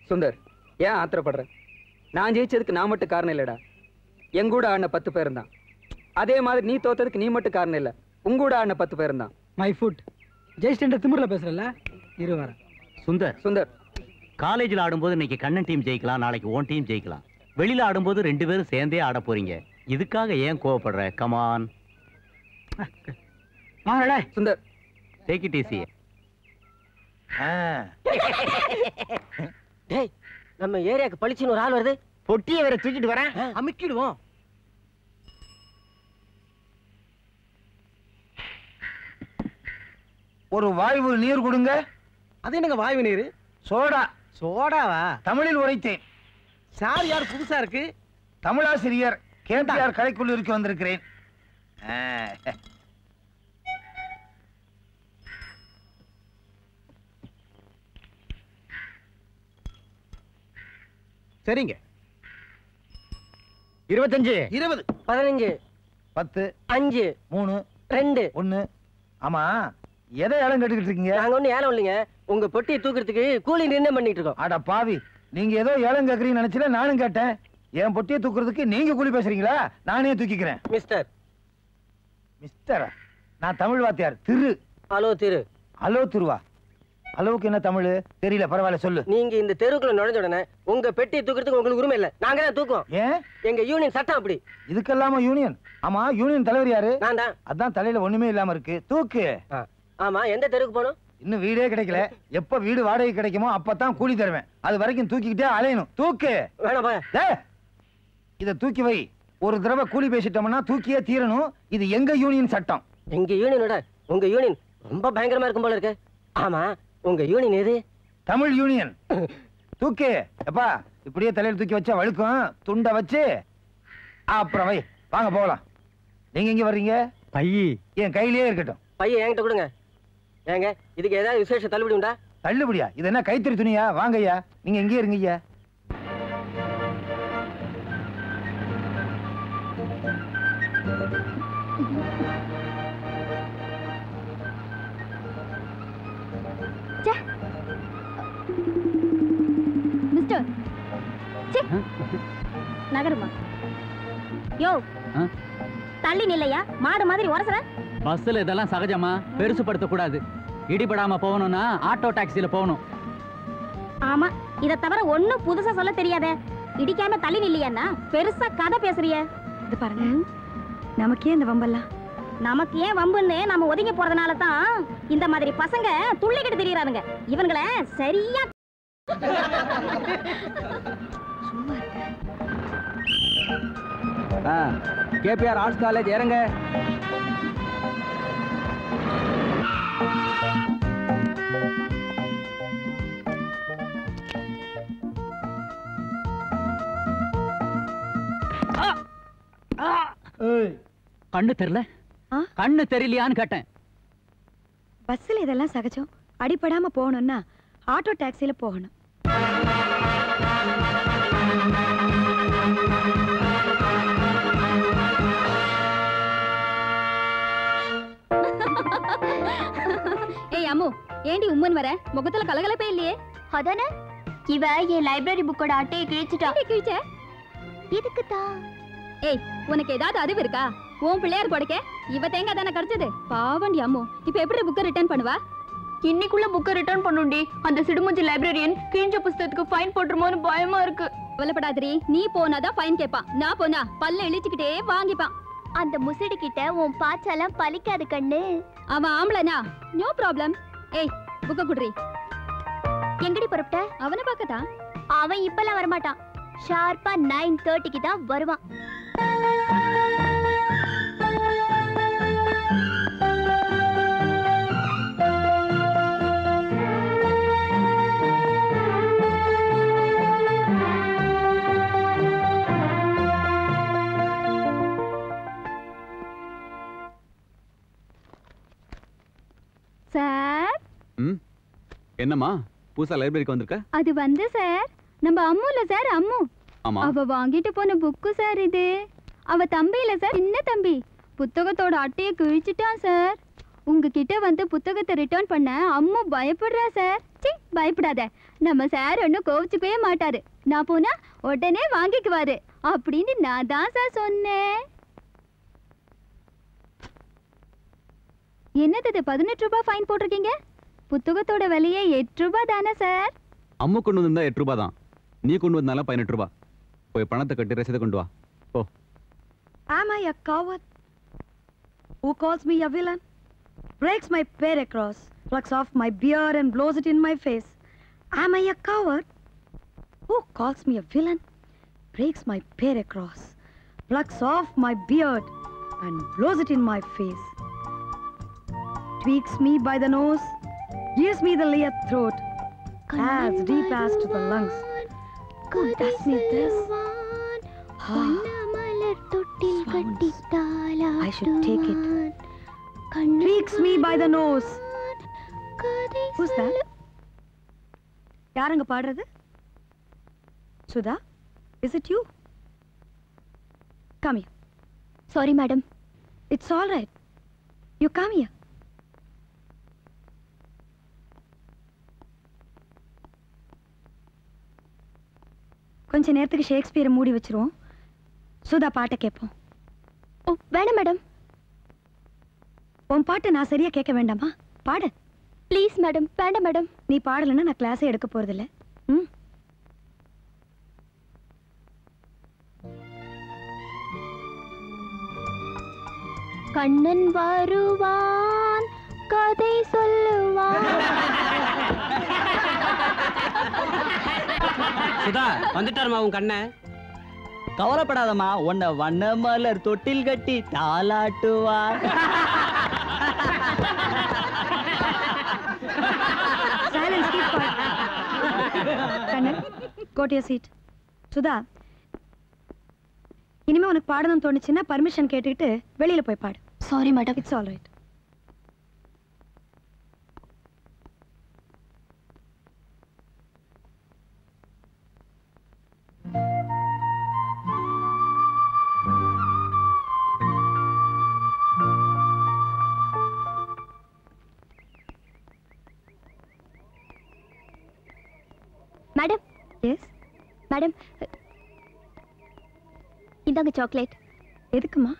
சுந்தர், ஏன் ஆத்திரப்படுற? நான் ஜெயிச்சதுக்கு நான் மட்டும் காரணம் இல்லடா. எங்கூட ஆடின 10 பேரும் தான். அதே மாதிரி நீ தோத்ததுக்கு நீ மட்டும் காரணம் இல்ல, உங்கூட ஆடின 10 பேரும் தான். மை ஃபுட் ஜெயிஸ்டர் திமிர்ல பேசுறல இரு வர. சுந்தர், காலேஜில் ஆடும்போது இன்னைக்கு கண்ணன் டீம் ஜெயிக்கலாம், நாளைக்கு ஓன் டீம் ஜெயிக்கலாம். வெளியில ஆடும்போது 2 பேரும் சேர்ந்தே ஆட போறீங்க. இதுக்காக ஏன் கோவப்படுற? Come on Sundar, take it easy. டேய், நம்ம ஏரியாக்கு பளிச்சுன்னு ஒரு ஆள் வருது. பொட்டியை வேற தூக்கிட்டு வரேன், அமுக்கிடுவோம். ஒரு வாய்வு நீர் கொடுங்க. அது என்னங்க வாய்வு நீர்? சோடா. சோடாவா? தமிழில் உரைத்தேன். சார் யார் புதுசா இருக்கு? தமிழாசிரியர் கேட்டார் கலைக்குள்ளிற்கு வந்திருக்கிறேன். சரிங்க. 25 20 15 10 5 3 2 1. ஆமா, எதை ஏலம் கேட்டுக்கிட்டு இருக்கீங்க? நாங்க ஒண்ணு ஏலம் இல்லைங்க, உங்க பொட்டியை தூக்குறதுக்கு கூலி நிர்ணயம் பண்ணிட்டு இருக்கோம். அட பாவி, நீங்க ஏதோ ஏலம் கேக்குறீங்கன்னு நினைச்சல நானும் கேட்டேன். என் பொட்டியை தூக்குறதுக்கு நீங்க கூலி பேசுறீங்களா? நானே தூக்கிக்கிறேன். மிஸ்டர். மிஸ்டர்? நான் தமிழ் வாத்தியார். திரு. ஹலோ திரு. ஹலோ திருவா? அளவுக்கு என்ன தமிழ் தெரியல, பரவாயில்ல சொல்லு. நீங்க இந்த தெருவுக்குள்ள நுழைஞ்ச உடனே உங்க பெட்டியை தூக்குறதுக்கு உங்களுக்கு உரிமை இல்ல, நாங்க தான் தூக்குவோம். ஏன்? எங்க யூனியன் சட்டம் அப்படி. இதுக்கெல்லாம யூனியன்? ஆமா, யூனியன் தலைவர் யாரு? நான் தான். அதான் தலையில ஒண்ணுமே இல்லாம இருக்கு. தூக்கு. ஆமா, எந்த தெருவுக்கு போகணும்? இன்னும் வீடே கிடைக்கல. எப்ப வீடு வாடகை கிடைக்குமோ அப்பதான் கூலி தருவேன். அது வரைக்கும் தூக்கிக்கிட்டே அலையணும். தூக்கு. வேணாம், இத தூக்கி வை. ஒரு தடவை கூலி பேசிட்டோம்னா தூக்கியே தீரணும். இது எங்க யூனியன் சட்டம். எங்க யூனியனோட உங்க யூனியன் ரொம்ப பயங்கரமா இருக்கும் போல இருக்கு. ஆமா, உங்க யூனியன் எது? தமிழ் யூனியன். தூக்கு. எப்பா, இப்படியே தலையில தூக்கி வச்சா வழுக்கும். துண்டை வச்சு அப்புறம் வை. வாங்க போகலாம். நீங்க எங்க வர்றீங்க? பையி என் கையிலேயே இருக்கட்டும். பையன் என்கிட்ட கொடுங்க. ஏங்க, இதுக்கு ஏதாவது விசேஷ தள்ளுபடி உண்டா? தள்ளுபடியா? இது என்ன கைத்தறி துணியா? வாங்க ஐயா, நீங்க எங்கே இருங்க ஐயா. மிஸ்டர் நகருமா? யோ, தள்ளி நில்லையா? மாடு மாதிரி உரசல. பஸ்ல இதெல்லாம் சகஜமா, பெருசுப்படுத்த கூடாது. இடிபடாம போகணும்னா ஆட்டோ டாக்ஸில போகணும். ஆமா, இத தவிர ஒண்ணும் புதுசா சொல்ல தெரியாதே. இடிக்காம தள்ளி நில்லையாண்ணா பெருசா கதை பேசுறிய. இது பாருங்க, நமக்கே இந்த வம்பெல்லாம். நமக்கு ஏன் வம்புன்னு நம்ம ஒதுங்கி போறதுனால தான் இந்த மாதிரி பசங்க துள்ளிக்கிட்டு திரியறானுங்க. இவங்கள சரியா கேபிஆர் ஆர்ட்ஸ் காலேஜ் ஏறுங்க. கண்ணு தெரியல, கண்ணு தெரியலையான்னு கேட்டேன். பஸ்ல இதெல்லாம் சகஜம். அடிபடாம போகணும்னா ஆட்டோ டாக்ஸில போகணும். ஏய் அம்மு, ஏண்டி உம்மன் வர? முகத்துல கலகலப்பே இல்லையே. அதானே, இவ என் லைப்ரரி புக்கோட அட்டையை கிழிச்சிட்டா. கிழிச்ச இதுக்கு தான். ஏய், உனக்கு ஏதாவது அறிவு இருக்கா? உன் பிள்ளையார் கொடுக்க இவ தேங்காய் தானே கிடைச்சது. பாவண்டி அம்மு, இப்ப எப்படி புக்கை ரிட்டர்ன் பண்ணுவா? இன்னைக்குள்ள புக்கை ரிட்டர்ன் பண்ணுண்டி. அந்த சிடுமூஞ்சி லைப்ரரியன் கிழிஞ்ச புத்தகத்துக்கு ஃபைன் போட்டுருமோன்னு பயமா இருக்கு. கவலைப்படாதீ, நீ போனாதான் ஃபைன் கேட்பான். நான் போனா பல்ல இழிச்சுக்கிட்டே வாங்கிப்பான். அந்த முசடி கிட்ட உன் பாச்சாலாம் பலிக்காது கண்ணு. அவன் ஆம்பளனா, நோ ப்ராப்ளம். ஏய், புக்க குடுறி. எங்கடி புறப்பட்ட? அவனை பார்க்கதான். அவன் இப்பெல்லாம் வரமாட்டான். ஷார்ப்பா 9:30க்கு தான் வருவான். சார், என்னம்மா புதுசா லைப்ரரிக்கு வந்திருக்க? அது வந்து சார், நம்ம அம்முல சார், அம்மு. ஆமா. அவ வாங்கிட்டு போன புக்கு சார் இது. அவ தம்பி இல்ல சார், சின்ன தம்பி. புத்தகத்தோட அட்டையை கிழிச்சிட்டான் சார். உங்ககிட்ட வந்து புத்தகத்தை ரிட்டர்ன் பண்ண அம்மு பயப்படுறா சார். சி, பயப்படாத. நம்ம சார் ஒன்னும் கோவிச்சுக்கவே மாட்டாரு. நான் போனா உடனே வாங்கிக்குவாரு அப்படின்னு நான் தான் சார் சொன்னேன். என்னது 18 ரூபாய் ஃபைன் போட்டிருக்கீங்க? புத்தகத்தோட விலையே 8 ரூபாய் தானே சார்? அம்மு கொண்டு வந்தா 8 ரூபாய் தான். நீ கொண்டு வந்தால 18 ரூபாய். போய் பணத்தை கட்டி ரசீதை கொண்டு வா. போ. Am I a coward? Who calls me a villain? Breaks my pear across, plucks off my beard and blows it in my face. Am I a coward? Who calls me a villain? Breaks my pear across, plucks off my beard and blows it in my face. Tweaks me by the nose, gives me the layer throat, as deep as to the lungs. Who does me this? I should take it. Tweaks me by the nose. Who's that? யாரங்க பாடுறது? Sudha, is it you? Come here. Sorry madam. It's all right. You come here. கொஞ்ச நேரத்துக்கு ஷேக்ஸ்பியரை மூடி வச்சிருவோம். சுதா பாட்டை கேட்போம். ஓ, வேணாம் madam. உன் பாட்டை நான் சரியா கேட்க வேண்டாமா? பாடு. ப்ளீஸ் மேடம், வேண்டாம் மேடம். நீ பாடலைன்னா நான் கிளாஸே எடுக்க போறதில்ல. ம். கண்ணன் வருவான், கதை சொல்லுவான். சுதா, வந்துட்டாருமா உன் கண்ண. கவலைப்படாதம்மா, உன்னை வண்ண மலர் தொட்டில் கட்டி தாலாட்டுவார். Silence, keep quiet. Kannan, go to your seat. Sudha, இனிமே உனக்கு பாடணும்னு தோணுச்சுன்னா பர்மிஷன் கேட்டுக்கிட்டு வெளியில போய் பாடு. Sorry madam. It's all right. Madam. Yes madam, இந்தாங்க சாக்லேட். எதுக்குமா?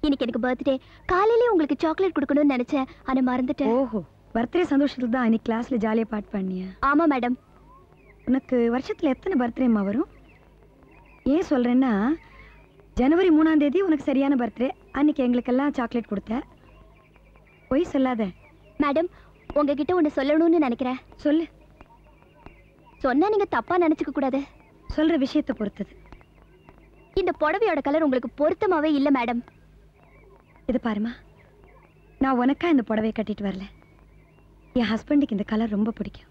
இன்னைக்கு எனக்கு பர்த்டே. காலையிலே உங்களுக்கு சாக்லேட் கொடுக்கணும்னு நினைச்சேன், ஆனா மறந்துட்டேன். ஓஹோ, பர்த்டே சந்தோஷத்துல தான் இன்னைக்கு கிளாஸ்ல ஜாலியா பாட்டு பண்ணியா? ஆமா மேடம். உனக்கு வருஷத்துல எத்தனை பர்த்டேம்மா வரும்? ஏன் சொல்றேன்னா, ஜனவரி 3ஆம் தேதி உனக்கு சரியான பர்த்டே. அன்னைக்கு எங்களுக்கெல்லாம் சாக்லேட் கொடுத்த. பொய் சொல்லாத. மேடம், உங்ககிட்ட ஒன்று சொல்லணும்னு நினைக்கிறேன். சொல்லு. சொன்னா நீங்க தப்பா நினைச்சுக்க கூடாது. சொல்ற விஷயத்தை பொறுத்தது. இந்த புடவையோட கலர் உங்களுக்கு பொருத்தமாவே இல்லை மேடம். இது பாருமா, நான் உனக்கா இந்த புடவையை கட்டிட்டு வரல. என் ஹஸ்பண்டுக்கு இந்த கலர் ரொம்ப பிடிக்கும்,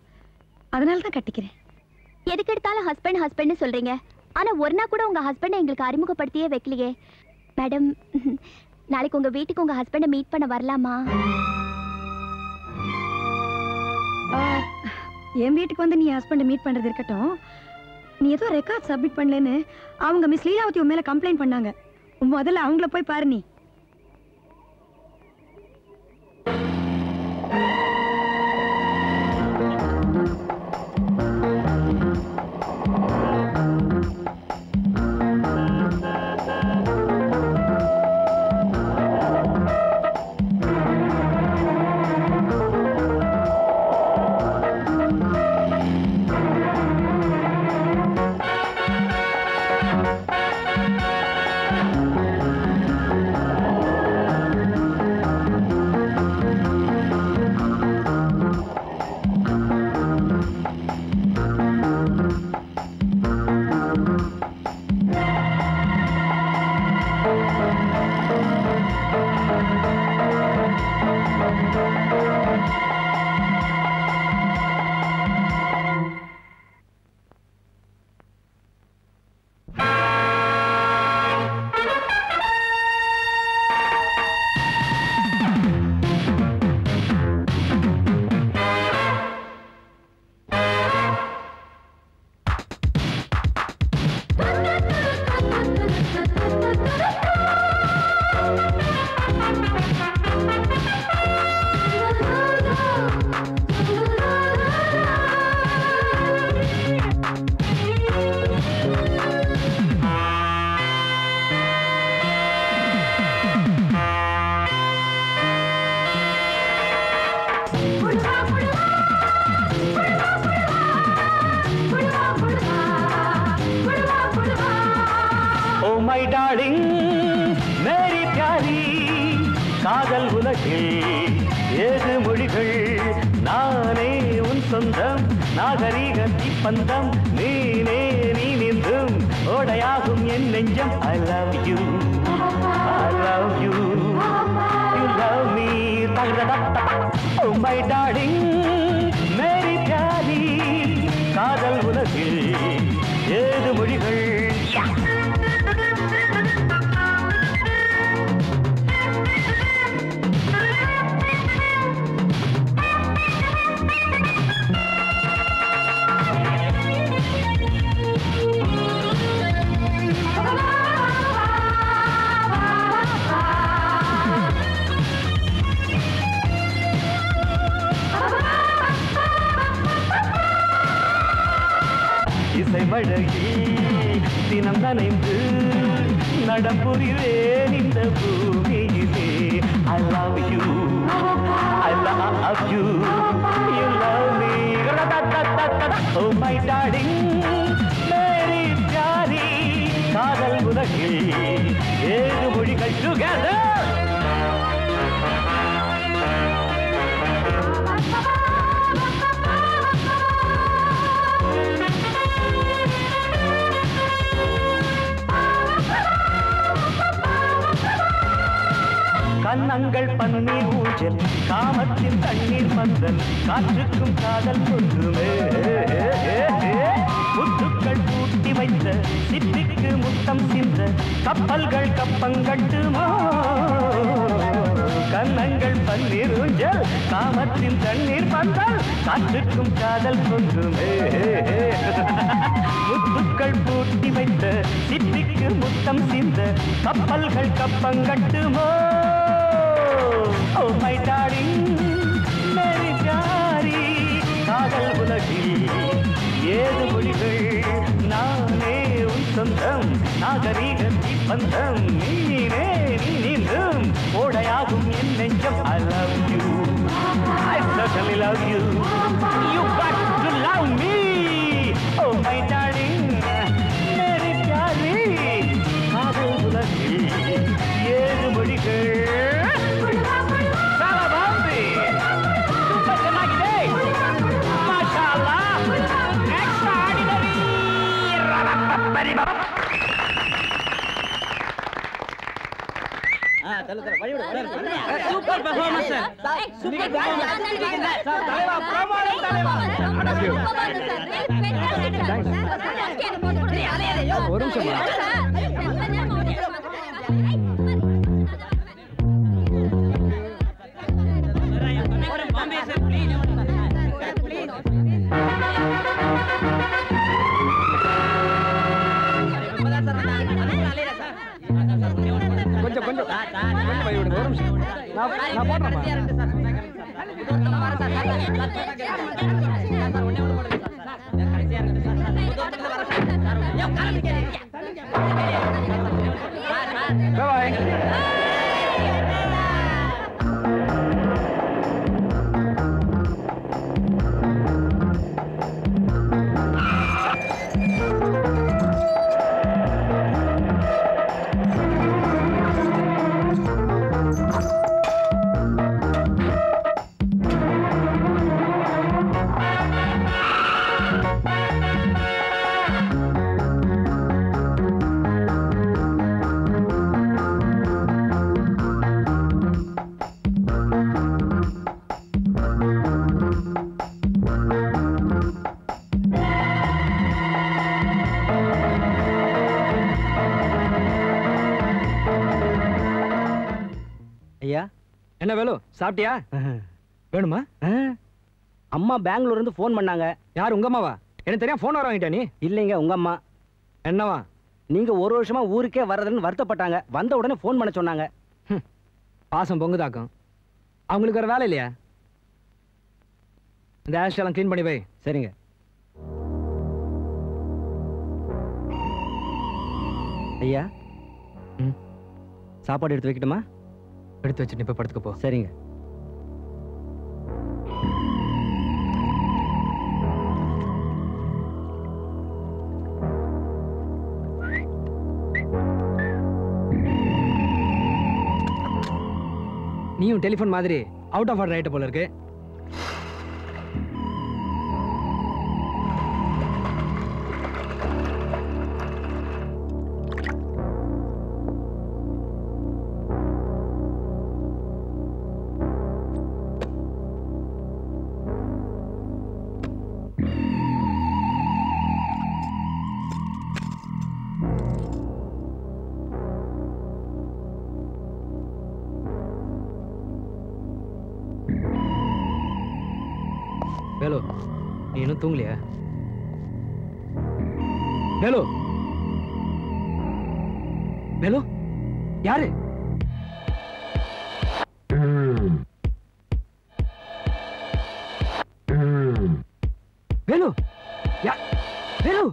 அதனால தான் கட்டிக்கிறேன். எதுக்கு எடுத்தாலும் ஹஸ்பண்ட் ஹஸ்பண்ட்னு சொல்றீங்க. ஆனா ஒரு நாள் கூட உங்க ஹஸ்பண்டை எங்களுக்கு அறிமுகப்படுத்தியே வைக்கலையே. மேடம், நாளைக்கு உங்க வீட்டுக்கு உங்க ஹஸ்பண்டை மீட் பண்ண வரலாமா? என் வீட்டுக்கு வந்து நீ ஹஸ்பண்டை மீட் பண்றது இருக்கட்டும். நீ ஏதோ ரெக்கார்ட் சப்மிட் பண்ணலன்னு அவங்க மிஸ் லீலாவதி உன் மேல கம்ப்ளைண்ட் பண்ணாங்க. முதல்ல அவங்கள போய் பாரு. நீ தினம் நனைந்து நடம்புரிவேன் இந்த பூமியிலே. I love you, I love you, you love me. Oh my darling, மேரி பியாரி, காதல் உலகில் 7 மொழிகள் together. கண்ணங்கள் பன்னீர் ஊஞ்சல், காமத்தின் தண்ணீர் பந்தல், காற்றுக்கும் காதல் சொல்லுமே. முத்துக்கள் பூட்டி வைத்த சிப்பிக்கு முத்தம் சிந்த, கப்பல்கள் கப்பங்கட்டுமோ. கண்ணங்கள் பன்னீர் ஊஞ்சல், காமத்தின் தண்ணீர் பந்தல், காற்றுக்கும் காதல் சொல்லுமே. முத்துக்கள் பூட்டி வைத்த சிப்பிக்கு முத்தம் சிந்த, கப்பல்கள் கப்பங்கட்டுமோ. Oh my darling, மேரி பியாரி, காதல் உலகில் 7 மொழிகள், நானே உன் சொந்தம், நாகரீகத்தின் பந்தம், நீனே நீ நீந்தும் ஓடையாகும் என் நெஞ்சம். I love you, I totally love you. You got to love me. Oh my darling, मेरी प्यारी कादल बुलंदी ये जुबड़ीके साला बांधी super ಚೆನ್ನಾಗಿದೆ माशाल्लाह extraordinary रबरी बाबा super performance sir. Super performance sir. தலைவா பிரமாதம் தலைவா. ஒரு நிமிஷம் கொஞ்சம் கொஞ்சம் பயப்படுங்க. ஒரு நிமிஷம் நான் போடுறேன். ஐயா என்ன வேலு சாப்பிட்டியா? வேணுமா? அம்மா பெங்களூர்ல இருந்து ஃபோன் பண்ணாங்க. யார் உங்க அம்மாவா? எனக்கு தெரியும் ஃபோன் வர வாங்கிட்டா நீ? இல்லைங்க உங்க அம்மா. என்னவா? நீங்க ஒரு வருஷமா ஊருக்கே வரதுன்னு வருத்தப்பட்டாங்க. வந்த உடனே ஃபோன் பண்ண சொன்னாங்க. பாசம் பொங்குதாக்கும். அவங்களுக்கு வேற வேலை இல்லையா? இந்த ஆஷ் எல்லாம் க்ளீன் பண்ணி வை. சரிங்க. ஐயா சாப்பாடு எடுத்து வைக்கட்டுமா? எடுத்து வச்சுட்டு இப்ப படுத்துக்க போ. சரிங்க. நீயும் டெலிஃபோன் மாதிரி அவுட் ஆஃப் ஆர்டர் ஆயிட்ட போல இருக்கு. வேலு நீ இன்னும் தூங்கலையா? வேலு வேலு யாரு? வேலு வேலு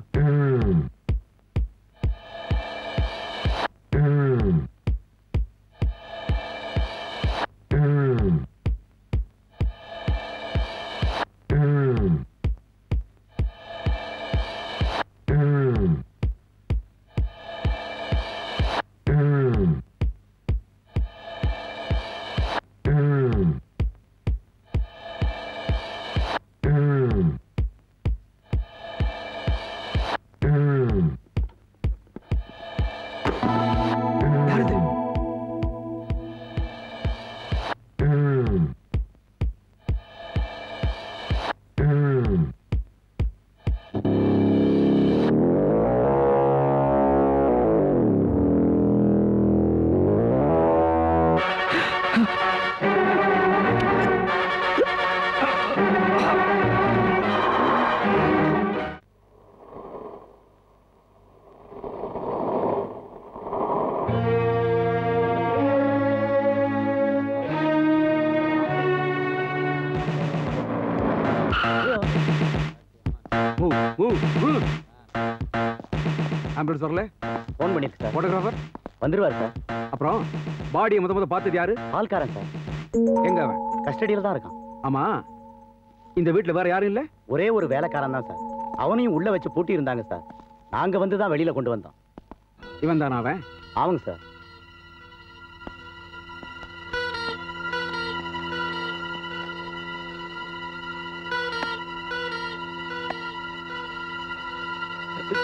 ஆம்புலன்ஸ் வரல? ஃபோன் பண்ணிருக்கு சார். போட்டோகிராஃபர் வந்துருவாரு சார். அப்புறம் பாடியை முத பார்த்தது யாரு? ஆள்காரன் சார். எங்க அவன்? கஸ்டடியில் தான் இருக்கான். ஆமா இந்த வீட்டுல வேற யாரும் இல்ல? ஒரே ஒரு வேலைக்காரன் தான் சார். அவனையும் உள்ள வச்சு பூட்டி இருந்தாங்க சார். நாங்க வந்து தான் வெளியில கொண்டு வந்தோம். இவன் தானா அவன்? ஆமாங்க சார்.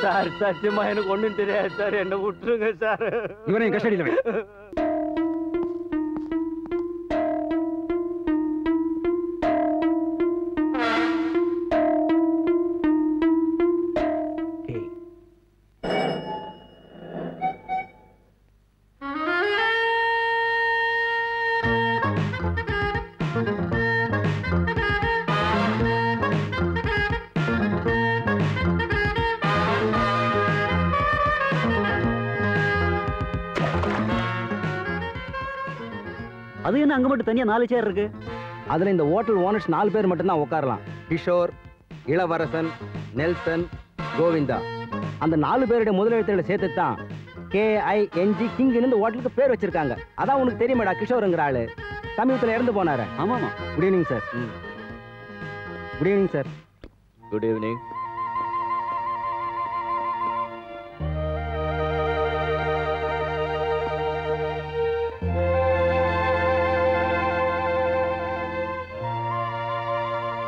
சார் சத்தியமா எனக்கு ஒண்ணும் தெரியாது சார், என்ன விட்டுருங்க சார். இவனை கஸ்டடியில் வை. அது என்ன அங்க மட்டும் தனியா 4 சேர் இருக்கு? அதுல இந்த ஹோட்டல் ஓனர்ஸ் 4 பேர் மட்டும் தான் உட்காரலாம். கிஷோர், இளவரசன், நெல்சன், கோவிந்தா. அந்த 4 பேருடைய முதலெழுத்துகளை சேர்த்து தான் KING கிங் இந்த ஹோட்டலுக்கு பேர் வச்சிருக்காங்க. அதான் உனக்கு தெரியுமாடா கிஷோருங்கிற ஆளு சமீபத்தில் இறந்து போனாரு. ஆமாமா. Good evening sir. Good evening sir. Good evening.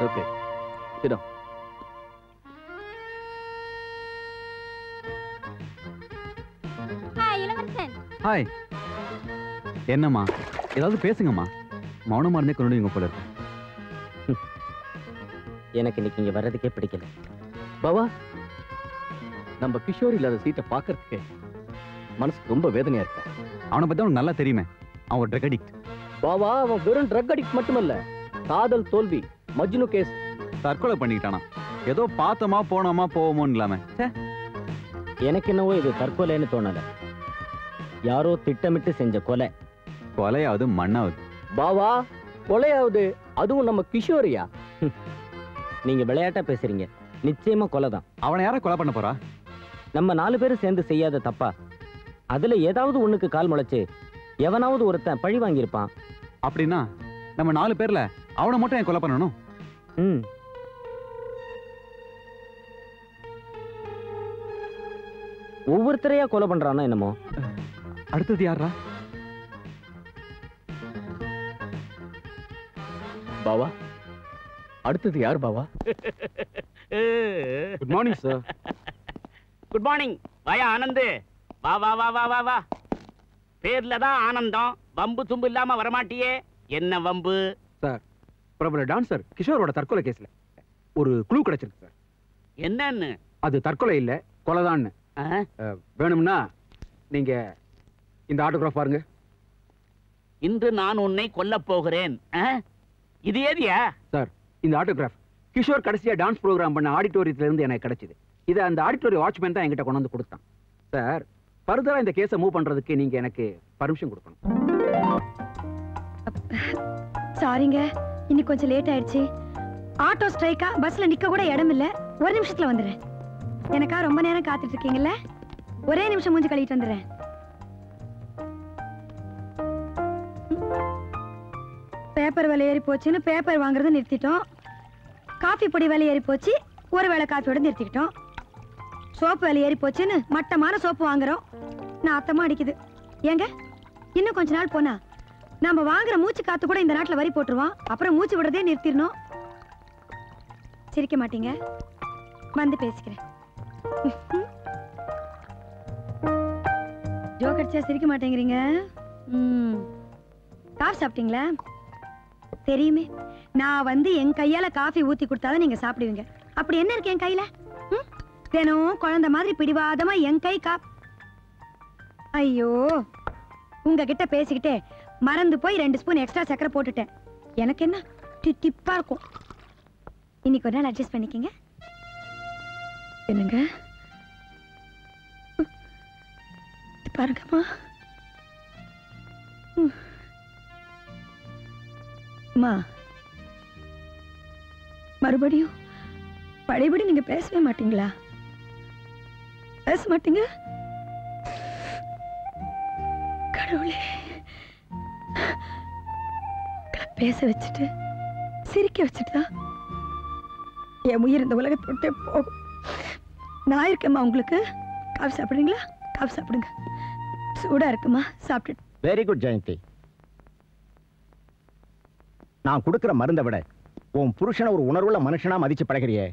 Okay. Sit down. Hi, இளவரசன். ஹாய். என்னம்மா ஏதாவது பேசுங்கம்மா. மௌனமா இருந்தே கொண்டுடுவீங்க போல இருக்கு. எனக்கு இன்னைக்கு இங்க வர்றதுக்கே பிடிக்கல. பாவா, நம்ம கிஷோர் இல்லாத சீட்டை பார்க்கறதுக்கு மனசுக்கு ரொம்ப வேதனையா இருக்கு. அவனை பத்தி அவனுக்கு நல்லா தெரியுமே. அவன் ட்ரக் அடிக்ட். பாவா, அவன் வெறும் ட்ரக் அடிக்ட் மட்டுமல்ல, காதல் தோல்வி, மஜ்னு கேஸ். தற்கொலை பண்ணிக்கிட்டானா? ஏதோ பார்த்தோமா போனோமா போவோமோன்னு இல்லாம. எனக்கு என்னவோ இது தற்கொலைன்னு தோணல. யாரோ திட்டமிட்டு செஞ்ச கொலை. கொலையாவது மண்ணாவது. பாவா, கொலையாவது, அதுவும் நம்ம கிஷோரியா? நீங்க விளையாட்டா பேசுறீங்க. நிச்சயமா கொலை தான். அவனை யார கொலை பண்ண போறா? நம்ம 4 பேரும் சேர்ந்து செய்யாத தப்பா? அதுல ஏதாவது ஒண்ணுக்கு கால் முளைச்சு எவனாவது ஒருத்தன் பழி வாங்கியிருப்பான். அப்படின்னா நம்ம 4 பேர்ல அவனை மட்டும் ஏன் கொலை பண்ணணும்? ஒவ்வொருத்தரையா கொலை பண்றானா என்னமோ. அடுத்தது யாரா? பாவா, அடுத்தது யார் பாவா? Good morning sir. Good morning. வாயா ஆனந்த், வா வா வா வா வா வா. பேர்ல தான் ஆனந்தம், வம்பு தும்பு இல்லாம வரமாட்டியே. என்ன வம்பு? சார், பிரபல டான்சர் கிஷோரோட தற்கொலை கேஸ்ல ஒரு க்ளூ கிடைச்சிருக்கு சார். என்னன்னு? அது தற்கொலை இல்ல, கொலைதான்னு. வேணும்னா நீங்க இந்த ஆட்டோகிராஃப் பாருங்க. இன்று நான் உன்னை கொல்ல போகிறேன். இது ஏதியா சார்? இந்த ஆட்டோகிராஃப் கிஷோர் கடைசியா டான்ஸ் ப்ரோக்ராம் பண்ண ஆடிட்டோரியத்துல இருந்து எனக்கு கிடைச்சது. இதை அந்த ஆடிட்டோரியம் வாட்ச்மேன் தான் என்கிட்ட கொண்டு வந்து கொடுத்தான். சார், ஃபர்தரா இந்த கேஸை மூவ் பண்றதுக்கு நீங்க எனக்கு பர்மிஷன் கொடுக்கணும். சாரிங்க, இன்னைக்கு கொஞ்சம் லேட் ஆயிடுச்சு. ஆட்டோ ஸ்ட்ரைக்கா, பஸ்ல நிக்க கூட இடம் இல்ல. ஒரு நிமிஷத்துல வந்துடுறேன். எனக்கா ரொம்ப நேரம் காத்துட்டு இருக்கீங்கல்ல? ஒரே நிமிஷம் மூஞ்சி கழுவிட்டு வந்துடுறேன். பேப்பர் விலை ஏறி போச்சுன்னு பேப்பர் வாங்குறத நிறுத்திட்டோம். காஃபி பொடி விலை ஏறி போச்சு, ஒரு வேளை காஃபியோட நிறுத்திக்கிட்டோம். சோப்பு விலை ஏறி போச்சுன்னு மட்டமான சோப்பு வாங்குறோம். நாத்தமா அடிக்குது. ஏங்க, இன்னும் கொஞ்ச நாள் போனா நம்ம வாங்குற மூச்சு காத்து கூட இந்த நாட்டுல வரி போட்டுருவான். அப்புறம் மூச்சு விடுறதே நிறுத்திடணும். சிரிக்க மாட்டீங்க? வந்து பேசிக்கிறேன். ஜோக் அடிச்சா சிரிக்க மாட்டேங்கிறீங்க. காஃபி சாப்பிட்டீங்களா? தெரியுமே, நான் வந்து என் கையால காஃபி ஊத்தி கொடுத்தாதான் நீங்க சாப்பிடுவீங்க. அப்படி என்ன இருக்கு என் கையில? தினம் குழந்தை மாதிரி பிடிவாதமா என் கை ஐயோ, உங்ககிட்ட பேசிக்கிட்டே மறந்து போய் 2 ஸ்பூன் எக்ஸ்ட்ரா சக்கரை போட்டுட்டேன். எனக்கு என்ன தித்திப்பா இருக்கும். இன்னைக்கு ஒரு நாள் அட்ஜஸ்ட் பண்ணிக்கங்க. என்னங்க பாருங்கம்மா. மறுபடியும் பழையபடி நீங்க பேசவே மாட்டீங்களா? பேச மாட்டீங்க? கடவுளே, பேச வச்சுட்டு சிரிக்க வச்சுட்டுதான் என் உயிர் இந்த உலகத்தை விட்டே போகும். நான் இருக்கேம்மா உங்களுக்கு. காஃபி சாப்பிடுறீங்களா? காஃபி சாப்பிடுங்க. சூடா இருக்குமா? சாப்பிட்டு. Very good Jayanthi. நான் கொடுக்கிற மருந்தை விட உன் புருஷனை ஒரு உணர்வுள்ள மனுஷனா மதிச்சு பழகிறியே,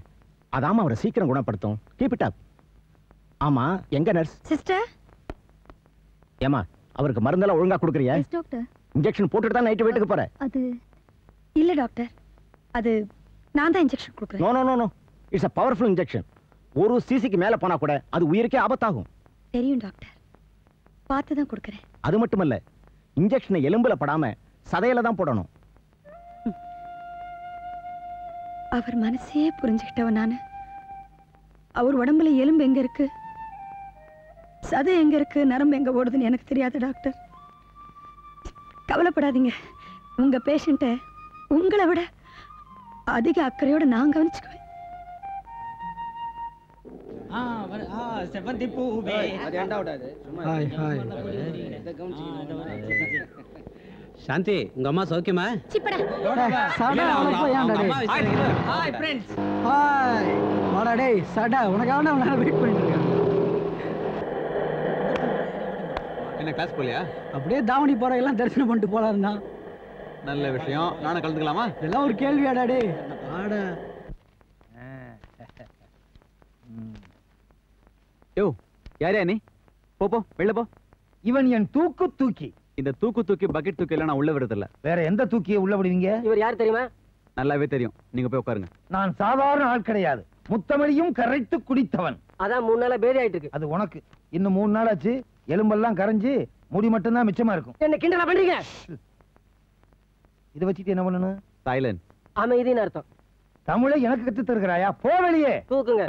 அதாம அவரை சீக்கிரம் குணப்படுத்தும். Keep it up. ஆமா, எங்க நர்ஸ் சிஸ்டர்? ஏமா அவருக்கு மருந்தெல்லாம் ஒழுங்கா கொடுக்குறியா? டாக்டர். இன்ஜெக்ஷன் போட்டுட்டு தான் நைட்டு வீட்டுக்கு போற? அது இல்ல டாக்டர், அது நான் தான் இன்ஜெக்ஷன் கொடுக்குறேன். No no no no, it's a powerful injection. ஒரு சிசிக்கு மேல போனா கூட அது உயிருக்கே ஆபத்தாகும். தெரியும் டாக்டர், பார்த்து தான் கொடுக்குறேன். அது மட்டுமல்ல, இன்ஜெக்ஷனை எலும்புல படாம சதையில தான் போடணும். அவர் மனசே புரிஞ்சுக்கிட்டவன் நானு. அவர் உடம்புல எலும்பு எங்க இருக்கு, சதை எங்க இருக்கு, நரம்பு எங்க ஓடுதுன்னு எனக்கு தெரியாது டாக்டர். கவலைப்படாதீங்க, உங்க பேஷண்ட்டை உங்களை விட அதிக அக்கறையோட நான் கவனிச்சுக்குவேன். செவந்தி பூவே. Hi hi. சாந்தி, உங்க அம்மா சௌக்கியமா? Hi friends. ஹாய். வாடா டேய், சடா உனக்காக நான் வெயிட் பண்ணிட்டு இருக்கேன். என்ன கிளாஸ் போலியா? அப்படியே தாவணி போற எல்லாம் தரிசனம் பண்ணிட்டு போலாம் தான். நல்ல விஷயம். நானும் கலந்துக்கலாமா? இதெல்லாம் ஒரு கேள்வியாடா டேய். ஆடா. யோ, யாரே நீ? போ போ, வெளில போ. இவன் என் தூக்கு தூக்கி. இந்த தூக்கு தூக்கி பக்கெட் தூக்கி எல்லாம் நான் உள்ள விடுறதில்ல. வேற எந்த தூக்கியை உள்ள விடுவீங்க? இவர் யார் தெரியுமா? நல்லாவே தெரியும். நீங்க போய் உட்காருங்க. நான் சாதாரண ஆள் கிடையாது. முத்தமணியும் கரைத்து குடித்தவன். அதான் 3 நாளா பேதி ஆயிட்டு இருக்கு. அது உனக்கு. இன்னும் 3 நாள் ஆச்சு, எலும்பெல்லாம் கரைஞ்சு முடி மட்டும்தான் மிச்சமா இருக்கும். என்ன கிண்டலா பண்றீங்க? இதை வச்சுட்டு என்ன பண்ணணும்? சைலன்ட். அமைதின்னு அர்த்தம். தமிழை எனக்கு கத்து தருகிறாயா? போ வெளியே. தூக்குங்க.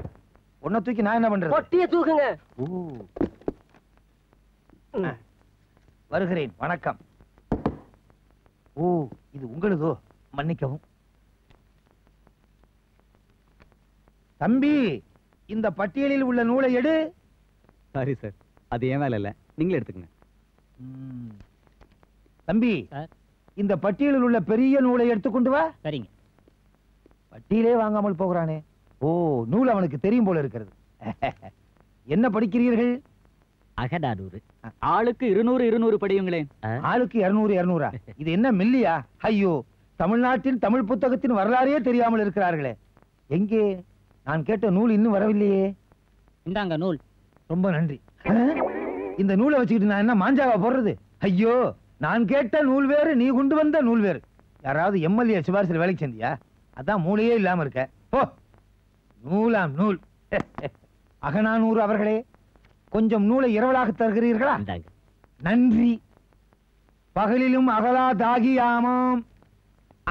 உன்னை தூக்கி நான் என்ன பண்றது? பொட்டிய தூக்குங்க. வருகிறேன். வணக்கம். ஓ, இது உங்களுதோ? மன்னிக்கவும் தம்பி. இந்த பட்டியலில் உள்ள நூலை எடு. சாரி சார், அது ஏன் வேலை இல்ல, நீங்களே எடுத்துக்கங்க. தம்பி, இந்த பட்டியலில் உள்ள பெரிய நூலை எடுத்துக்கொண்டு வா. சரிங்க. பட்டியலே வாங்காமல் போகிறானே. ஓ, நூல் அவனுக்கு தெரியும் போல இருக்கிறது. என்ன படிக்கிறீர்கள்? அகடாடூர். ஆளுக்கு 200 படியுங்களேன். ஆளுக்கு 200 இது என்ன மில்லியா? ஐயோ, தமிழ்நாட்டின் தமிழ் புத்தகத்தின் வரலாறே தெரியாமல் இருக்கிறார்களே. எங்கே? நான் கேட்ட நூல் இன்னும் வரவில்லையே. இந்தாங்க நூல். ரொம்ப நன்றி. இந்த நூலை வச்சுக்கிட்டு நான் என்ன மாஞ்சாவா போடுறது? ஐயோ, நான் கேட்ட நூல் வேறு, நீ கொண்டு வந்த நூல் வேறு. யாராவது எம்எல்ஏ சிபாரிசில் வேலைக்கு செஞ்சியா? அதான் மூளையே இல்லாம இருக்க. ஓ, நூலாம் நூல். அகநானூறு அவர்களே, கொஞ்சம் நூலை இரவலாக தருகிறீர்களா? நன்றி. பகலிலும் அகலா தாகியாமாம்.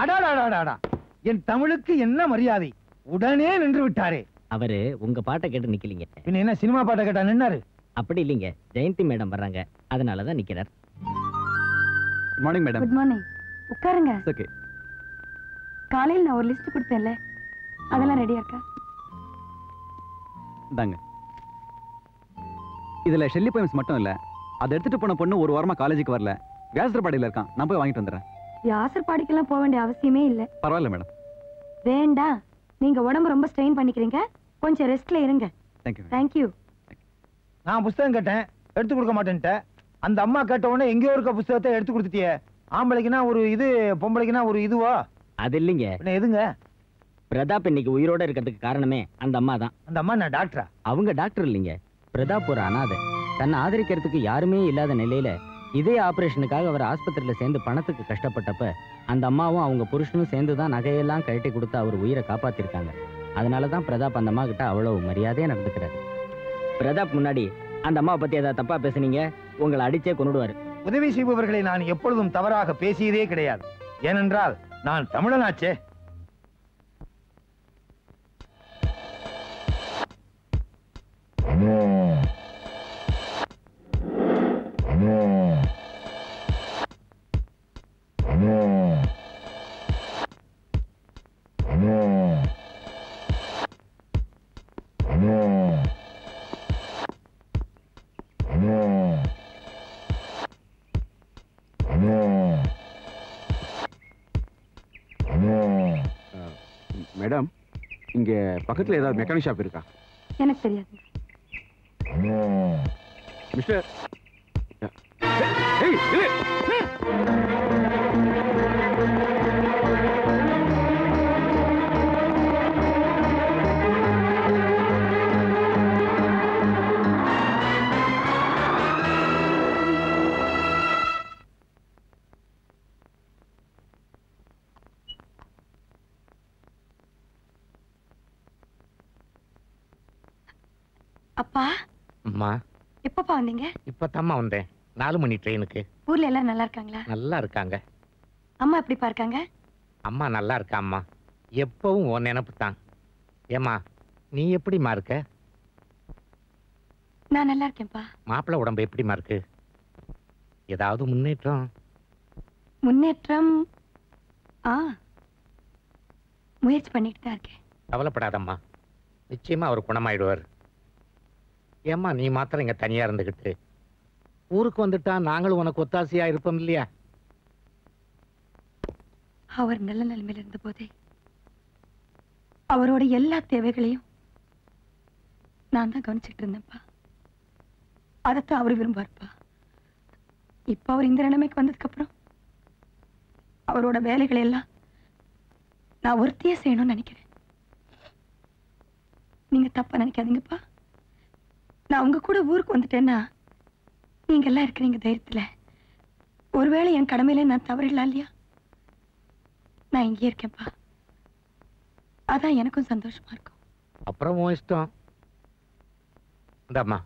அடாடாடாடா, என் தமிழுக்கு என்ன மரியாதை! உடனே நின்று விட்டாரே. அவரு உங்க பாட்டை கேட்டு நிக்கலீங்க. பின்ன என்ன சினிமா பாட்டை கேட்டா நின்னாரு? அப்படி இல்லைங்க, ஜெயந்தி மேடம் வர்றாங்க, அதனாலதான் நிக்கிறார். Good morning madam. Good morning. உட்காருங்க. ஓகே. காலையில் நான் ஒரு லிஸ்ட் கொடுத்தேன்ல, அதெல்லாம் ரெடியா இருக்கா? இந்தாங்க. இதுல ஷெல்லி போயம்ஸ் மட்டும் இல்ல, அதை எடுத்துட்டு போன பொண்ணு ஒரு வாரமா காலேஜுக்கு வரல. வியாசர்பாடியில இருக்கான், நான் போய் வாங்கிட்டு வந்துடுறேன். வியாசர்பாடிக்கெல்லாம் போக வேண்டிய அவசியமே இல்லை. பரவாயில்ல மேடம். வேண்டாம், நீங்க உடம்பு ரொம்ப ஸ்ட்ரெயின் பண்ணிக்கிறீங்க, கொஞ்சம் ரெஸ்ட்ல இருங்க. தேங்க்யூ. தேங்க்யூ. நான் புஸ்தகம் கேட்டேன், எடுத்து கொடுக்க மாட்டேன்ட்டேன். அந்த அம்மா கேட்ட உடனே எங்கேயோ இருக்க புஸ்தகத்தை எடுத்து கொடுத்துட்டியே. ஆம்பளைக்குன்னா ஒரு இது, பொம்பளைக்குன்னா ஒரு இதுவா? அது இல்லைங்க. எதுங்க? பிரதாப் இன்னைக்கு உயிரோட இருக்கிறதுக்கு காரணமே அந்த அம்மா தான். அந்த அம்மா நான் டாக்டரா? அவங்க டாக்டர் இல்லைங்க, பிரதாப் ஒரு அனாதை. தன்னை ஆதரிக்கிறதுக்கு யாருமே இல்லாத நிலையில இதே ஆபரேஷனுக்காக அவர் ஆஸ்பத்திரியில சேர்ந்து பணத்துக்கு கஷ்டப்பட்டப்ப அந்த அம்மாவும் அவங்க புருஷனும் சேர்ந்து தான் நகையெல்லாம் கழட்டி கொடுத்து அவர் உயிரை காப்பாத்திருக்காங்க. அதனாலதான் பிரதாப் அந்த அம்மா கிட்ட அவ்வளவு மரியாதையா நடந்துக்கிறாரு. பிரதாப் முன்னாடி அந்த அம்மாவை பத்தி ஏதாவது தப்பா பேசுனீங்க, உங்களை அடிச்சே கொன்னுடுவாரு. உதவி செய்பவர்களை நான் எப்பொழுதும் தவறாக பேசியதே கிடையாது. ஏனென்றால் நான் தமிழனாச்சே. No. இங்க பக்கத்துல ஏதாவது மெக்கானிக் ஷாப் இருக்கா? எனக்கு தெரியாது. மிஸ்டர் அப்பா, அம்மா எப்பப்பா வந்தீங்க? இப்பதாம்மா வந்தேன். 4 மணி ட்ரெயினுக்கு. ஊர்ல எல்லாரும் நல்லா இருக்காங்களா? நல்லா இருக்காங்க. அம்மா எப்படிப்பா இருக்காங்க? அம்மா நல்லா இருக்கா அம்மா. எப்பவும் உன் நினைப்பு தான். ஏம்மா நீ எப்படிம்மா இருக்க? நான் நல்லா இருக்கேன்ப்பா. மாப்பிள்ளை உடம்பு எப்படிம்மா இருக்கு? ஏதாவது முன்னேற்றம்? முன்னேற்றம் முயற்சி பண்ணிட்டு தான் இருக்கேன். கவலைப்படாதம்மா, நிச்சயமா அவர் குணமாயிடுவார். ஏம்மா நீ மாத்திரம் இங்க தனியா இருந்துகிட்டு ஊருக்கு வந்துட்டா நாங்களும் உனக்கு ஒத்தாசையா இருப்போம் இல்லையா? அவர் நல்ல நிலைமையில இருந்த போதே அவரோட எல்லா தேவைகளையும் நான் தான் கவனிச்சுட்டு இருந்தேன்ப்பா. அதைத்தான் அவர் விரும்பாருப்பா. இப்ப அவர் இந்த நிலைமைக்கு வந்ததுக்கு அப்புறம் அவரோட வேலைகளை எல்லாம் நான் ஒருத்தியே செய்யணும்னு நினைக்கிறேன். நீங்க தப்பா நினைக்காதீங்கப்பா. நான் உங்க கூட ஊருக்கு வந்துட்டேன்னா நீங்க எல்லாம் இருக்கிறீங்க தைரியத்துல. ஒருவேளை என் கடமையில நான் தவறிடலாம் இல்லையா? நான் இங்கே இருக்கேன்ப்பா. அதான் எனக்கும் சந்தோஷமா இருக்கும். அப்புறம் உன் இஷ்டம். இந்தம்மா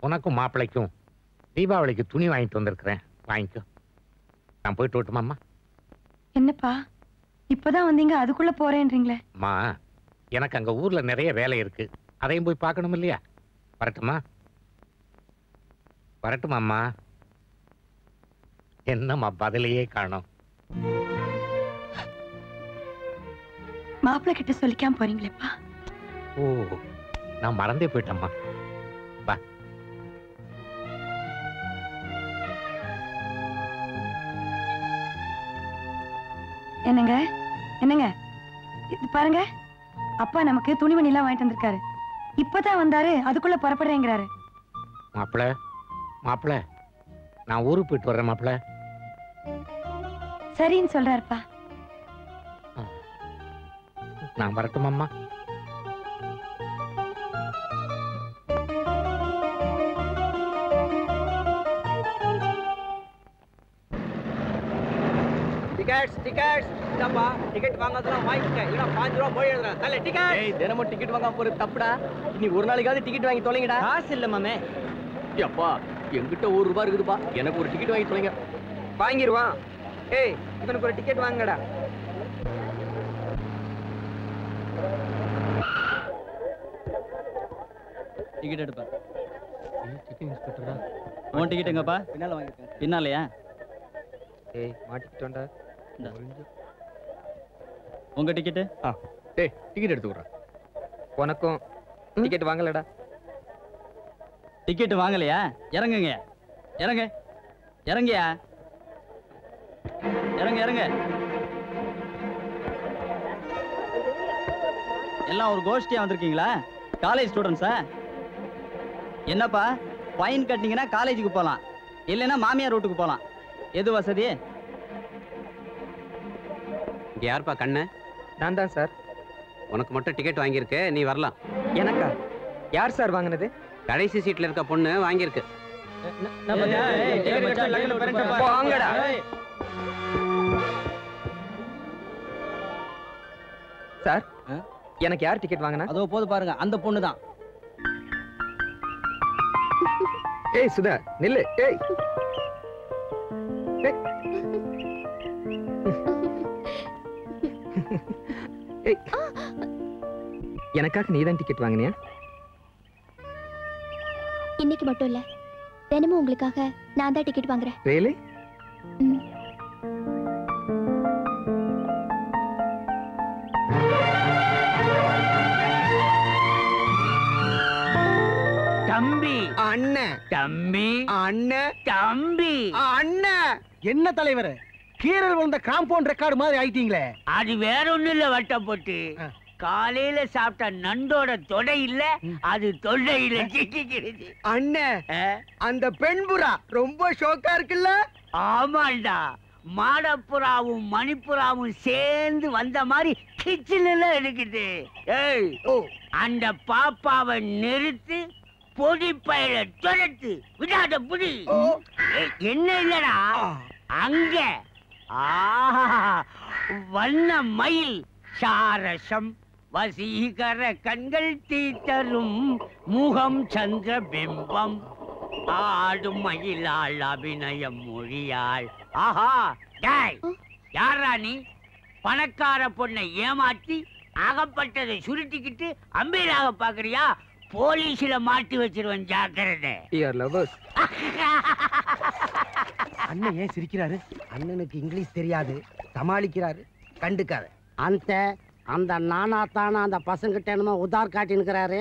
உனக்கும் மாப்பிள்ளைக்கும் தீபாவளிக்கு துணி வாங்கிட்டு வந்திருக்கிறேன், வாங்கிக்கோ. நான் போயிட்டு வரட்டுமாம்மா? என்னப்பா இப்பதான் வந்தீங்க, அதுக்குள்ள போறேன்றீங்களே? அம்மா எனக்கு அங்க ஊர்ல நிறைய வேலை இருக்கு, அதையும் போய் பார்க்கணும் இல்லையா? வரட்டுமா? வரட்டுமாம்மா? என்னம்மா பதிலையே காணோம்? மாப்பிள்ளை கிட்ட சொல்லிக்காம போறீங்களேப்பா? ஓ, நான் மறந்தே போயிட்டேம்மா. வா. என்னங்க என்னங்க இது பாருங்க, அப்பா நமக்கு துணிமணி எல்லாம் வாங்கிட்டு வந்திருக்காரு. இப்பதான் வந்தாரு, அதுக்குள்ள புறப்படுறேங்கிறாரு. மாப்பிள்ள மாப்பிள்ள, நான் ஊருக்கு போயிட்டு வர்றேன் மாப்பிள்ள. சரின்னு சொல்றாருப்பா. நான் வரட்டுமாம்மா? டிக்கெட்ஸ் இல்லப்பா, டிக்கெட் வாங்காதெல்லாம் வாங்கிக்க, இல்ல 5 ரூபா போய் எழுதுறேன். நல்ல டிக்கெட். ஏய், தினமும் டிக்கெட் வாங்க போறது தப்புடா. நீ ஒரு நாளைக்காவது டிக்கெட் வாங்கி தொலைங்கடா. காசு இல்ல மாமே. அப்பா என்கிட்ட 1 ரூபாய் இருக்குதுப்பா, எனக்கு ஒரு டிக்கெட் வாங்கி தொலைங்க. வாங்கிடுவான். ஏய், இவனுக்கு ஒரு டிக்கெட் வாங்கடா. டிக்கெட் எடுப்பா. டிக்கெட் இன்ஸ்பெக்டரா? உன் டிக்கெட் எங்கப்பா? பின்னால வாங்கிட்டேன். பின்னாலயா? ஏய், மாட்டிக்கிட்டோம்டா. உங்க டிக்கெட்? டேய், டிக்கெட் எடுத்து விடுறேன். உனக்கும் டிக்கெட் வாங்கலடா. டிக்கெட் வாங்கலையா? இறங்குங்க. இறங்க. இறங்கியா? இறங்க இறங்க. எல்லாம் ஒரு கோஷ்டியா வந்திருக்கீங்களா? காலேஜ் ஸ்டூடெண்ட்ஸா? என்னப்பா, ஃபைன் கட்டினீங்கன்னா காலேஜுக்கு போகலாம், இல்லைன்னா மாமியார் வீட்டுக்கு போகலாம். எது வசதி? இங்க யாருப்பா கண்ணு? நான் தான் சார். உனக்கு மட்டும் டிக்கெட் வாங்கியிருக்கு, நீ வரலாம். எனக்கா? யார் சார் வாங்கினது? கடைசி சீட்ல இருக்க பொண்ணு வாங்கியிருக்கு. வாங்கடா. சார், எனக்கு யார் டிக்கெட் வாங்கினா? அதோ போது பாருங்க, அந்த பொண்ணு தான். ஏய் சுதா, நில்லு. ஏய், எனக்காக நீதான் டிக்கெட் வாங்கினியா? இன்னைக்கு மட்டும் இல்ல, தினமும் உங்களுக்காக நான் தான் டிக்கெட் வாங்குறேன். Really? தம்பி, அண்ணன், தம்பி, அண்ணன், தம்பி, அண்ணன். என்ன தலைவர், கீரல் வந்த காம்பவுண்ட் ரெக்கார்டு மாதிரி ஆயிட்டீங்களே. அது வேற ஒண்ணும் இல்ல வட்ட போட்டு. காலையில சாப்பிட்ட நண்டோட தொடை இல்ல, அது தொண்டையில சிக்கிக்கிறது. அண்ணன், அந்த பெண்புறா ரொம்ப ஷோக்கா இருக்குல்ல? ஆமாண்டா, மாடப்புறாவும் மணிப்புறாவும் சேர்ந்து வந்த மாதிரி கிச்சன்ல இருக்குது. ஏய், அந்த பாப்பாவை நிறுத்து, பொடி பயில துரத்து, விடாத புடி. என்ன இல்லடா அங்க வண்ண மயில் சாரசம் வசீகர கண்கள் தீத்தரும் முகம் சந்திர பிம்பம் ஆடும் மயிலாள் அபிநயம் மொழியாள். ஆஹா, டேய், யாரா நீ? பணக்கார பொண்ணை ஏமாத்தி அகப்பட்டதை சுருட்டிக்கிட்டு அம்பீராக பாக்குறியா? போலீஸ்ல மாட்டி வச்சிருவன், ஜாக்கிரதை. அண்ணன் ஏன் சிரிக்கிறாரு? அண்ணனுக்கு இங்கிலீஷ் தெரியாது, சமாளிக்கிறாரு. கண்டுக்காத. அந்த நானா தானா அந்த பசங்கிட்ட என்னமோ உதார் காட்டினுக்கிறாரு.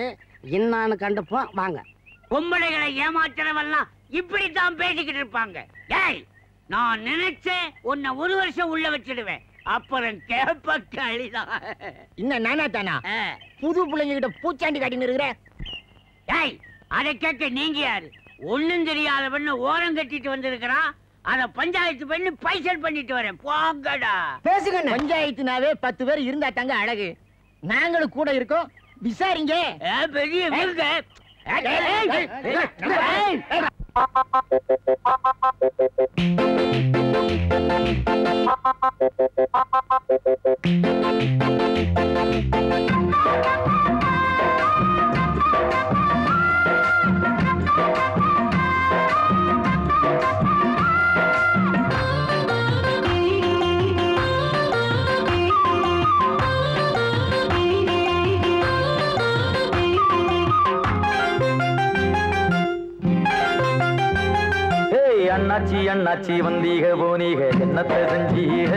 என்னான்னு கண்டுப்போம் வாங்க. பொம்பளைகளை ஏமாத்துறவெல்லாம் இப்படித்தான் பேசிக்கிட்டு இருப்பாங்க. ஏய், நான் நினைச்சேன் உன்னை 1 வருஷம் உள்ள வச்சிடுவேன், அப்புறம் கேப்ப களிதான். இன்னும் நானா தானா புது பிள்ளைங்க கிட்ட பூச்சாண்டி காட்டின்னு இருக்கிற? ஏய், அதை கேட்க நீங்க யாரு? ஒண்ணும் தெரியாத பெண்ணு ஓரம் கட்டிட்டு வந்திருக்கிறான், அத பஞ்சாயத்து பண்ணி பைசல் பண்ணிட்டு வரேன். போங்கடா. பேசுங்க. பஞ்சாயத்துனாவே 10 பேர் இருந்தா தாங்க அழகு. நாங்களும் கூட இருக்கோம், விசாரிங்க. பெரிய வீங்க. அண்ணாச்சி அண்ணாச்சி வந்தீக போனீக என்னத்தை செஞ்சீக?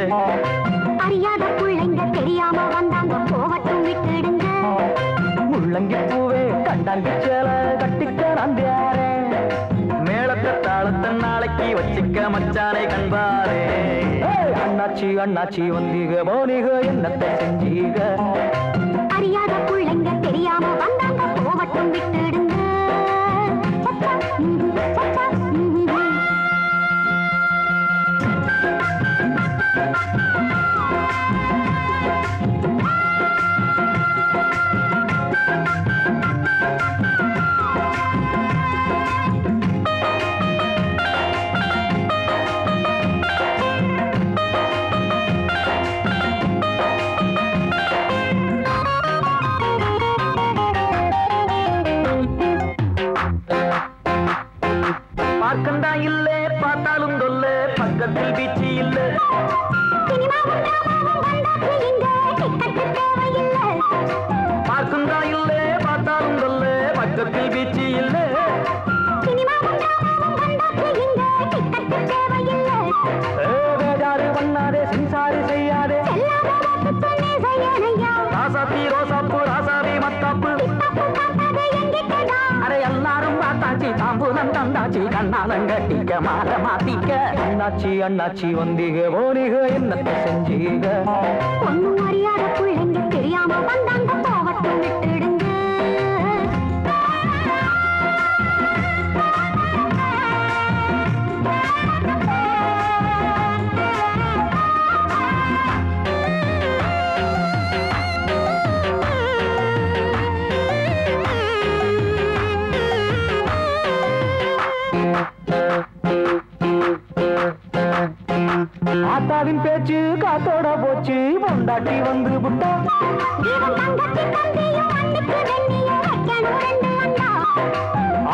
அறியாத பிள்ளைங்க தெரியாம வந்தாங்க, போகட்டும் விட்டுடுங்க. முள்ளங்கி பூவே கண்டாங்கி சேல கட்டிக்க நந்தியாரே, மேளத்த தாளத்தை நாளைக்கு வச்சிக்க மச்சானை கண்பாரே. அண்ணாச்சி அண்ணாச்சி வந்தீக போனீக என்னத்தை செஞ்சீக? அறியாத பிள்ளைங்க தெரியாம வந்தாங்க, போகட்டும் விட்டுடுங்க. பார்க்கண்டா இல்ல பார்த்தாலும் தொல்ல, பக்கத்தில் பீச்சி இல்ல. பார்க்கண்டா இல்ல பார்த்தாலும் தொல்ல, பக்கத்தில் பீச்சி இல்ல. வேஜாறு பண்ணாதே, சென்சாரு செய்யாதே, ராசாத்தி ரோசாப்பு ராசாவி மத்தாப்பு. அரை எல்லாரும் பார்த்தாச்சி, தாம்பூலம் தந்தாச்சி, கண்ணாலம் கட்டிக்க மாற மாத்திக்க. அண்ணாச்சி அண்ணாச்சி வந்தீக போனீக என்னத்தை செஞ்சீக? ஒண்ணும் அறியாத பிள்ளைங்க தெரியாம வந்தாங்க, போகட்டும் விட்டுடுங்க. ஆத்தாவின் பேச்சு காத்தோட போச்சு, பொண்டாட்டி வந்து புட்டா.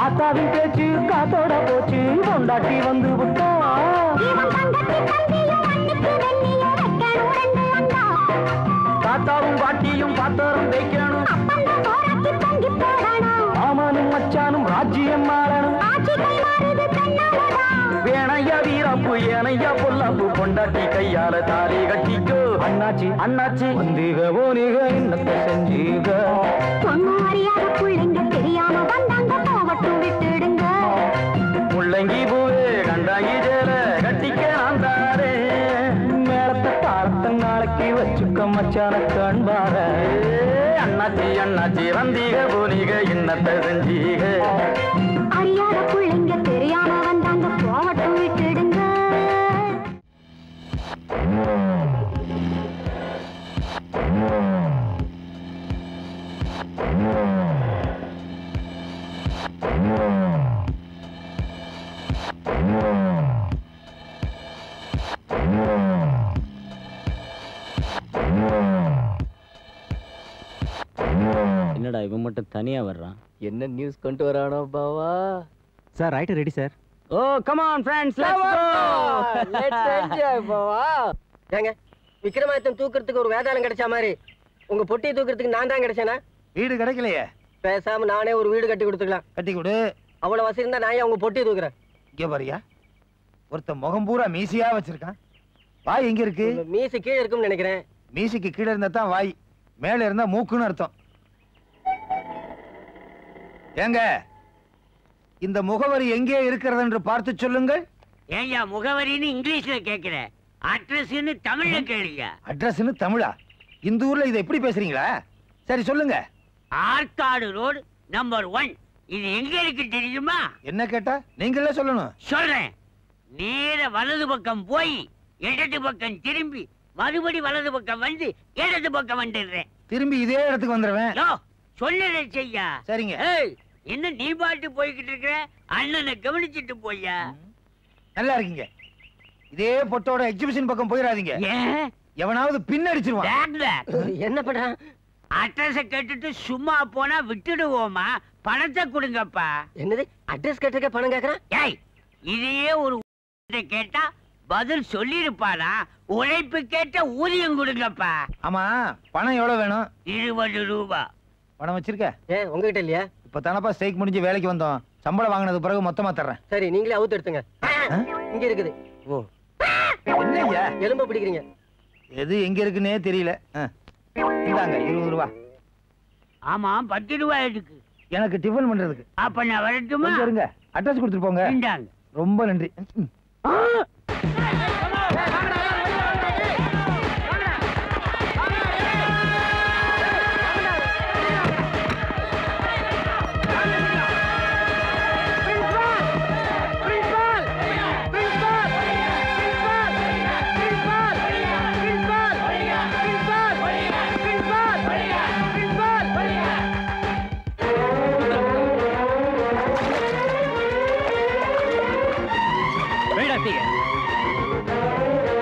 ஆத்தாவின் பேச்சு காத்தோட போச்சு, பொண்டாட்டி வந்து புட்டா. தாத்தாவும் பாட்டியும் பாத்தோரம் வைக்கணும், மாமனும் மச்சானும் ராஜ்யம் மாறணும். வேணையா வீராப்பு ஏனையா பொல்லாப்பு, பொண்டாட்டி கையால தாலி கட்டிக்கோ. அண்ணாச்சி அண்ணாச்சி வந்தீக போனீக என்னத்தை செஞ்சீக? ஒண்ணும் அறியாத பிள்ளைங்க தெரியாம வந்தாங்க, போகட்டும் விட்டுடுங்க. முள்ளங்கி பூவே கண்டாங்கி சேல கட்டிக்க நான் தாரே, மேலத்த தாளத்தை நாளைக்கு வச்சுக்க மச்சான கண்பார. அண்ணாச்சி அண்ணாச்சி வந்தீக போனீக இன்னத்தை செஞ்சீக அறியாத பிள்ளைங்க தெரியாம வந்தாங்க போகட்டும் விட்டுடுங்க என்னடா இவன் மட்டும் தனியா வர்றான்? என்ன நியூஸ் கொண்டு வரானோ பாவா? Sir right ready sir. Oh come on friends, let's go. Let's enjoy பாவா. ஏங்க விக்ரமாதித்தன் தூக்குறதுக்கு ஒரு வேதாளம் கிடைச்ச மாதிரி உங்க பொட்டியை தூக்குறதுக்கு நான் தான் கிடைச்சேனா? வீடு கிடைக்கலையே. பேசாம நானே ஒரு வீடு கட்டி கொடுத்துக்கலாம். கட்டி கொடு. அவ்வளவு வசதி இருந்தா நான் ஏன் உங்க பொட்டியை தூக்குறேன்? இங்க பாரியா, ஒருத்த முகம் பூரா மீசியா வச்சிருக்கான். வாய் எங்க இருக்கு? மீசு கீழே இருக்கும்னு நினைக்கிறேன். மீசிக்கு கீழே இருந்தா தான் வாய், மேல இருந்தா மூக்குன்னு அர்த்தம். ஏங்க இந்த முகவரி எங்கே இருக்கிறது என்று பார்த்து சொல்லுங்கள். ஏய்யா முகவரின்னு இங்கிலீஷ்ல கேக்குற, அட்ரஸ்ன்னு தமிழ்ல கேளுங்க. அட்ரஸ்ன்னு தமிழா? இந்த ஊர்ல இதை எப்படி பேசுறீங்களா? சரி சொல்லுங்க. Arcot road number 1. இது எங்க இருக்கு தெரியுமா? என்ன கேட்டா நீங்களே சொல்லணும். சொல்றேன். நேர வலது பக்கம் போய் இடது பக்கம் திரும்பி மறுபடி வலது பக்கம் வந்து இடது பக்கம் வந்துடுறேன். திரும்பி இதே இடத்துக்கு வந்துடுவேன். சொல்லலை செய்யா. சரிங்க. என்ன நீ பாட்டு போய்கிட்டு இருக்கிற? அண்ணனை கவனிச்சுட்டு போய்யா. நல்லா இருக்கீங்க. இதே பொட்டோட எக்ஸிபிஷன் பக்கம் போயிடாதீங்க. எவனாவது பின்னடிச்சிருவான். என்ன பண்றான்? அட்ரஸ் கேட்டுட்டு சும்மா போனா விட்டுடுவோமா? பணத்தை கொடுங்கப்பா. என்னது அட்ரஸ் கேட்டுக்க பணம் கேக்குறான்? ஏய் இதையே ஒரு கேட்டா பதில் சொல்லிருப்பானா? உழைப்பு கேட்ட ஊதியம் கொடுங்கப்பா. ஆமா பணம் எவ்வளவு வேணும்? 20 ரூபா. பணம் வச்சிருக்க? உங்ககிட்ட இல்லையா? இப்ப தானப்பா ஸ்ட்ரைக் முடிஞ்சு வேலைக்கு வந்தோம். சம்பளம் வாங்கினது பிறகு மொத்தமா தர்றேன். சரி நீங்களே அவுத்து எடுத்துங்க. இங்க இருக்குது. ஓ என்னய்யா எலும்பு பிடிக்கிறீங்க? எது எங்க இருக்குன்னே தெரியல. இந்தாங்க 20 ரூபா. ஆமா 10 ரூபாய் இருக்கு எனக்கு டிஃபன் பண்றதுக்கு. அப்ப நான் வரட்டுமா? இருங்க அட்ரஸ் கொடுத்துட்டு போங்க. இந்தாங்க. ரொம்ப நன்றி.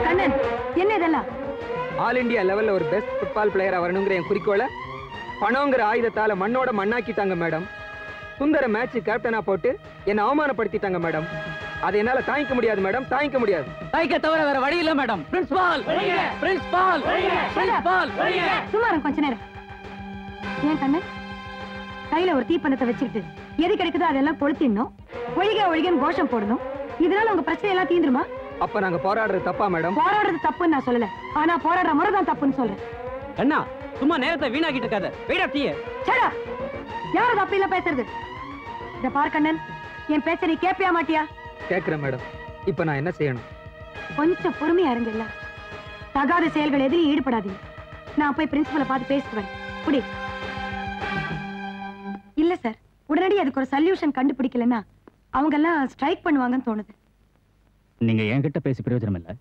கண்ணன் என்ன இதெல்லாம்? ஆல் இந்தியா லெவல்ல ஒரு பெஸ்ட் ஃபுட்பால் பிளேயரா வரணுங்கிற என் குறிக்கோளை பணங்கிற ஆயுதத்தால மண்ணோட மண்ணாக்கிட்டாங்க மேடம். சுந்தர மேட்ச் கேப்டனா போட்டு என்ன அவமானப்படுத்திட்டாங்க மேடம். அதை என்னால தாங்கிக்க முடியாது மேடம், தாங்கிக்க முடியாது. தாய்க்க தவிர வேற வழி இல்ல மேடம். பிரின்சிபால் பிரின்சிபால் பிரின்சிபால் சும்மா இருங்க கொஞ்ச நேரம். ஏன் கண்ணன் கையில ஒரு தீப்பந்தத்தை வச்சுக்கிட்டு எது கிடைக்குதோ அதெல்லாம் கொளுத்திடணும், ஒழிகன்னு கோஷம் போடணும். இதனால உங்க பிரச்சனை எல்லாம் தீந்துருமா? அப்ப நாங்க போராடுறது தப்பா மேடம்? போராடுறது தப்புன்னு நான் சொல்லல, ஆனா போராடுற முறை தான் தப்புன்னு சொல்றேன். அண்ணா சும்மா நேரத்தை வீணாக்கிட்டு இருக்காத. Weight of tea. சடா யாரு தப்பு இல்ல பேசுறது? இத பார் கண்ணன், என் பேச்ச நீ கேப்பியா மாட்டியா? கேக்குறேன் மேடம். இப்ப நான் என்ன செய்யணும்? கொஞ்சம் பொறுமையா இருங்க. இல்ல தகாத செயல்கள் எதிலும் ஈடுபடாதீங்க. நான் போய் பிரின்சிபலை பார்த்து பேசுவேன். புடி. இல்ல சார், உடனடி அதுக்கு ஒரு சொல்யூஷன் கண்டுபிடிக்கலன்னா அவங்க எல்லாம் ஸ்ட்ரைக் பண்ணுவாங்கன்னு தோணுது. நீங்க என்கிட்ட பேசி பிரயோஜனம் இல்ல,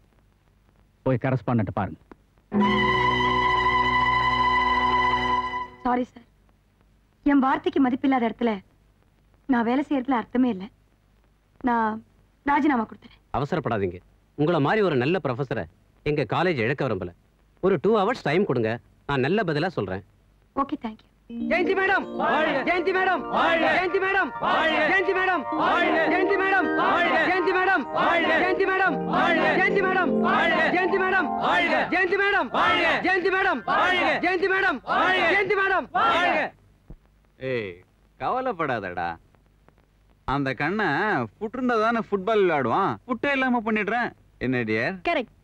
போய் கரஸ்பாண்டன்ட் பாருங்க. சாரி சார், என் வார்த்தைக்கு மதிப்பில்லாத இடத்துல நான் வேலை செய்யறதுல அர்த்தமே இல்லை. நான் ராஜினாமா கொடுத்துறேன். அவசரப்படாதீங்க. உங்களை மாதிரி ஒரு நல்ல ப்ரொஃபஸரை எங்க காலேஜ் இழக்க விரும்பல. ஒரு 2 hours டைம் கொடுங்க, நான் நல்ல பதிலா சொல்றேன். Okay thank you. Jayanthi madam, Jayanthi madam, Jayanthi madam, Jayanthi madam, Jayanthi madam, Jayanthi madam, Jayanthi madam, Jayanthi madam, Jayanthi madam, Jayanthi madam, Jayanthi madam, Jayanthi madam, Jayanthi madam. ஏய் கவலைப்படாதடா. அந்த கண்ணை புட்டு இருந்தா தானே ஃபுட்பால் விளையாடுவான். புட்டே இல்லாம பண்ணிடுறேன். என்ன டியர்? கரெக்ட்.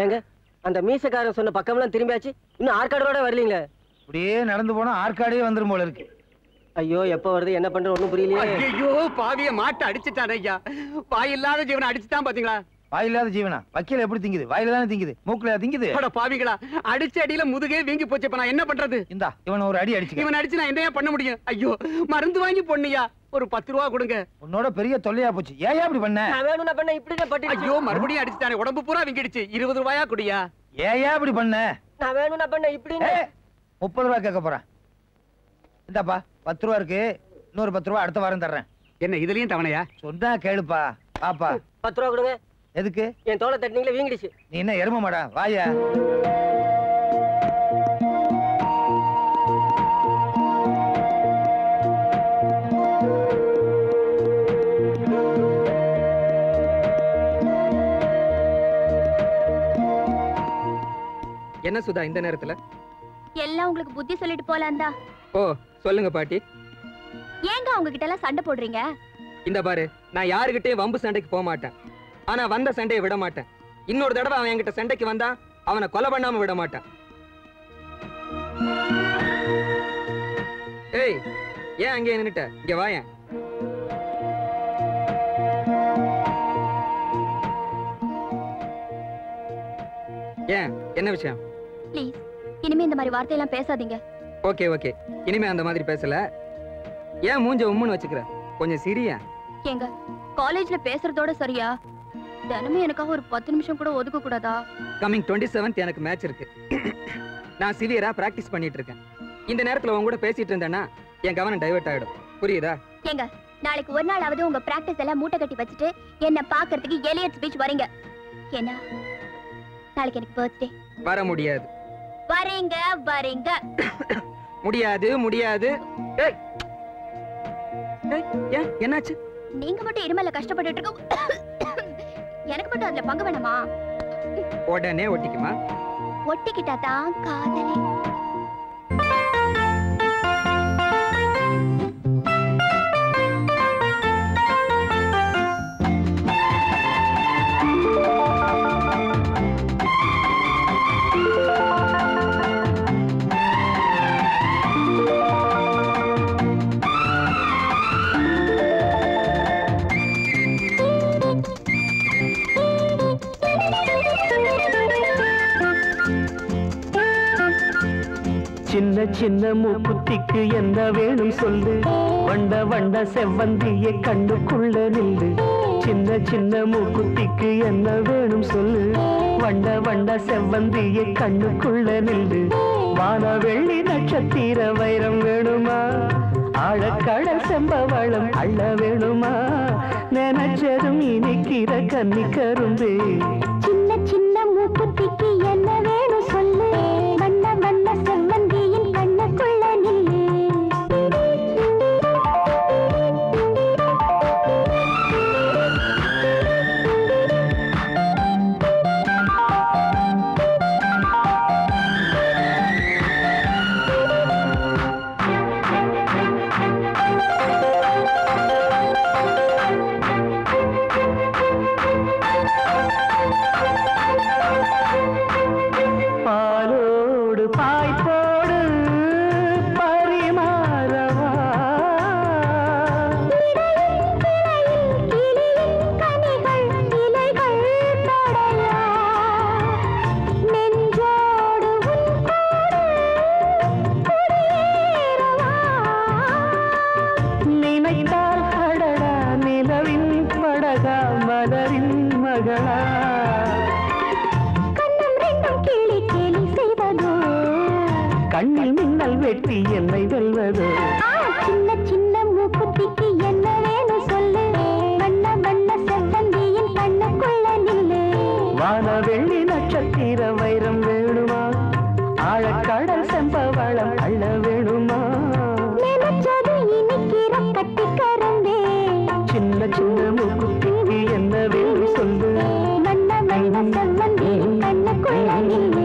ஏங்க அந்த மீசக்காரன் சொன்ன பக்கம்லாம் திரும்பியாச்சு, இன்னும் ஆற்காடோட வரலீங்களே. அப்படியே நடந்து போனா ஆற்காடே வந்துரும் போல இருக்கு. ஐயோ எப்ப வருது என்ன பண்ற ஒண்ணும் புரியலையே. ஐயோ பாவிய மாட்ட அடிச்சுட்டான் ஐயா. வாயில்லாத ஜீவனை அடிச்சுட்டான் பாத்தீங்களா? வாயில்லாத ஜீவனா? வக்கீல எப்படி திங்குது? வாயில தானே திங்குது, மூக்குல திங்குது. பாவிகளா, அடிச்ச அடியில முதுகே வீங்கி போச்சு. இப்ப நான் என்ன பண்றது? இந்தா இவனை ஒரு அடி அடிச்சு. இவன் அடிச்சு நான் என்னையா பண்ண முடியும்? ஐயோ மருந்து வாங்கி பொண்ணுயா, ஒரு 10 ரூபா கொடுங்க. உன்னோட பெரிய தொல்லையா போச்சு. ஏன் அப்படி பண்ண? நான் வேணும்னா பண்ண இப்படிதான் பட்டு. ஐயோ மறுபடியும் அடிச்சுட்டானே, உடம்பு பூரா வீங்கிடுச்சு. 20 ரூபாயா குடியா. ஏன் அப்படி பண்ண? நான் வேணும்னா பண்ண இப்படி. 30 ரூபா கேட்க போறேன். இந்தாப்பா 10 ரூபா இருக்கு, இன்னொரு 10 ரூபா அடுத்த வாரம் தர்றேன். என்ன இதுலயும் தவணையா? சொன்னா கேளுப்பா. பாப்பா 10 ரூபா கொடுங்க. எதுக்கு? என் தோலை தட்டினீங்களே வீங்கிடுச்சு. நீ என்ன எரும மாடா? வாயா. என்ன சுதா இந்த நேரத்துல? எல்லாம் உங்களுக்கு புத்தி சொல்லிட்டு போலாம்டா. ஓ சொல்லுங்க பாட்டி. ஏங்க அவங்க கிட்ட எல்லாம் சண்டை போடுறீங்க? இந்த பாரு, நான் யாருகிட்டயும் வம்பு சண்டைக்கு போக மாட்டேன். ஆனா வந்த சண்டையை விட மாட்டேன். இன்னொரு தடவை அவன் என்கிட்ட சண்டைக்கு வந்தா அவனை கொலை பண்ணாம விட மாட்டேன். ஏய் ஏன் அங்கே நின்னுட்ட? இங்க வாயேன். ஏன் என்ன விஷயம்? ப்ளீஸ் இனிமே இந்த மாதிரி வார்த்தையெல்லாம் பேசாதீங்க. ஓகே ஓகே, இனிமே அந்த மாதிரி பேசல. ஏன் மூஞ்ச உம்முன்னு வச்சுக்கிற? கொஞ்சம் சிரியா. ஏங்க காலேஜ்ல பேசுறதோட சரியா? தினமும் எனக்காக ஒரு 10 நிமிஷம் கூட ஒதுக்க கூடாதா? கமிங் 27th எனக்கு மேட்ச் இருக்கு. நான் சிவியரா பிராக்டிஸ் பண்ணிட்டு இருக்கேன். இந்த நேரத்துல உங்க கூட பேசிட்டு இருந்தேன்னா என் கவனம் டைவர்ட் ஆயிடும். புரியுதா? ஏங்க நாளைக்கு ஒரு நாளாவது உங்க பிராக்டிஸ் எல்லாம் மூட்டை கட்டி வச்சுட்டு என்ன பாக்குறதுக்கு எலியட்ஸ் பீச் வரீங்க. ஏன்னா நாளைக்கு எனக்கு பர்த்டே. வர முடியாது. வரீங்க வரீங்க. முடியாது முடியாது. ஏய் ஏன் என்னாச்சு? நீங்க மட்டும் இருமல்ல கஷ்டப்பட்டுட்டு இருக்க, எனக்கு மட்டும் அதுல பங்கு வேணுமா? உடனே ஒட்டிக்குமா? ஒட்டிக்கிட்டா தான் காதலே. சின்ன சின்ன மூக்குத்திக்கு என்ன வேணும் சொல்லு, வண்ட வண்ட செவ்வந்திய கண்ணுக்குள்ள நில்லு. சின்ன சின்ன மூக்குத்திக்கு என்ன வேணும் சொல்லு, வண்ட வண்ட செவ்வந்திய கண்ணுக்குள்ள நில்லு. வான வெள்ளி நட்சத்திர வைரம் வேணுமா, ஆழக்கடல் செம்பவளம் அள்ள வேணுமா, நினைச்சதும் இனிக்கிற கன்னி கரும்பே. சின்ன சின்ன மூக்குத்திக்கு என்ன வேணும் சொல்லு, வண்ண வண்ண செவ்வந்தியின் கண்ணுக்குள்ள நில்லு. பாலோடு பாய் போடு பரிமாறவா, நினைத்தால் அடடா நிலவின் படகா மலரின் மகளா. கண்ணில் மின்னல் வெற்றி என்னை வெல்வதோ. சின்ன சின்ன மூக்குத்திக்கு என்ன வேணும் சொல்லு, வண்ண வண்ண செவ்வந்தியின் கண்ணுக்குள்ள நில்லு. வான வெள்ளி நட்சத்திர வைரம் வேணுமா, ஆழக்கடல் செம்பவளம் அள்ள வேணுமா, நினைச்சது இனிக்கிற கட்டி கரும்பே. சின்ன சின்ன மூக்குத்திக்கு என்ன வேணும் சொல்லு, வண்ண வண்ண செவ்வந்தியின் கண்ணுக்குள்ள நில்லு.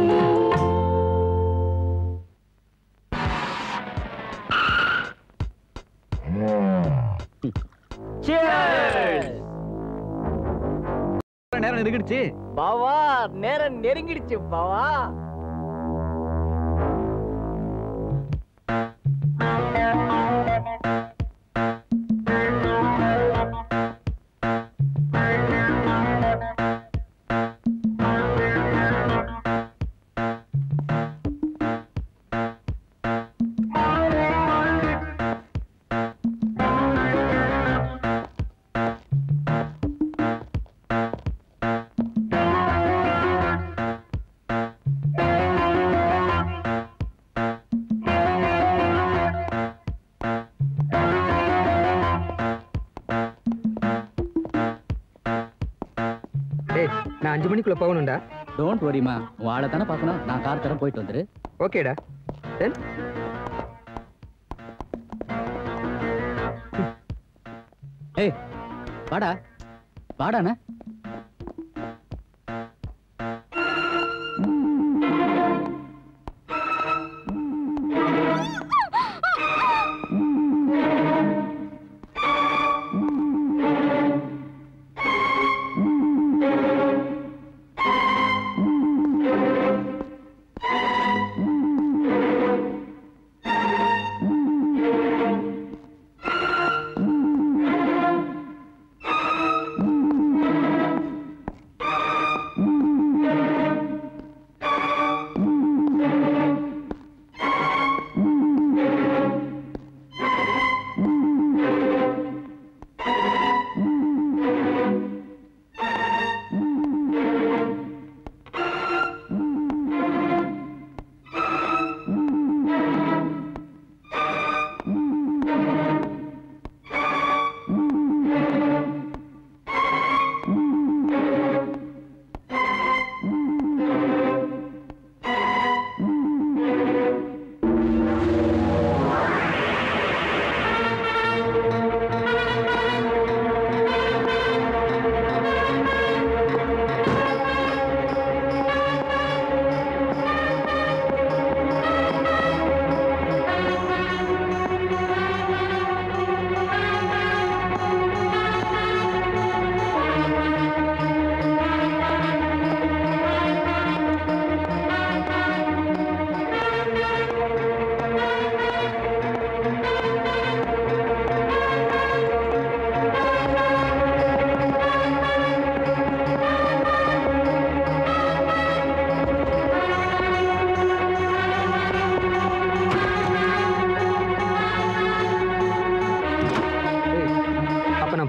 நேரம் நடுங்கிடுச்சு. பாவா நேரம் நெருங்கிடுச்சு பாவா. நான் 5 மணிக்குள்ள போகணும்டா. டோன்ட் வரிமா, வாழை தானே பார்க்கணும். நான் கார் தரம் போயிட்டு வந்துரு. ஓகேடா. தென் ஏய் வாடா வாடாண்ணே.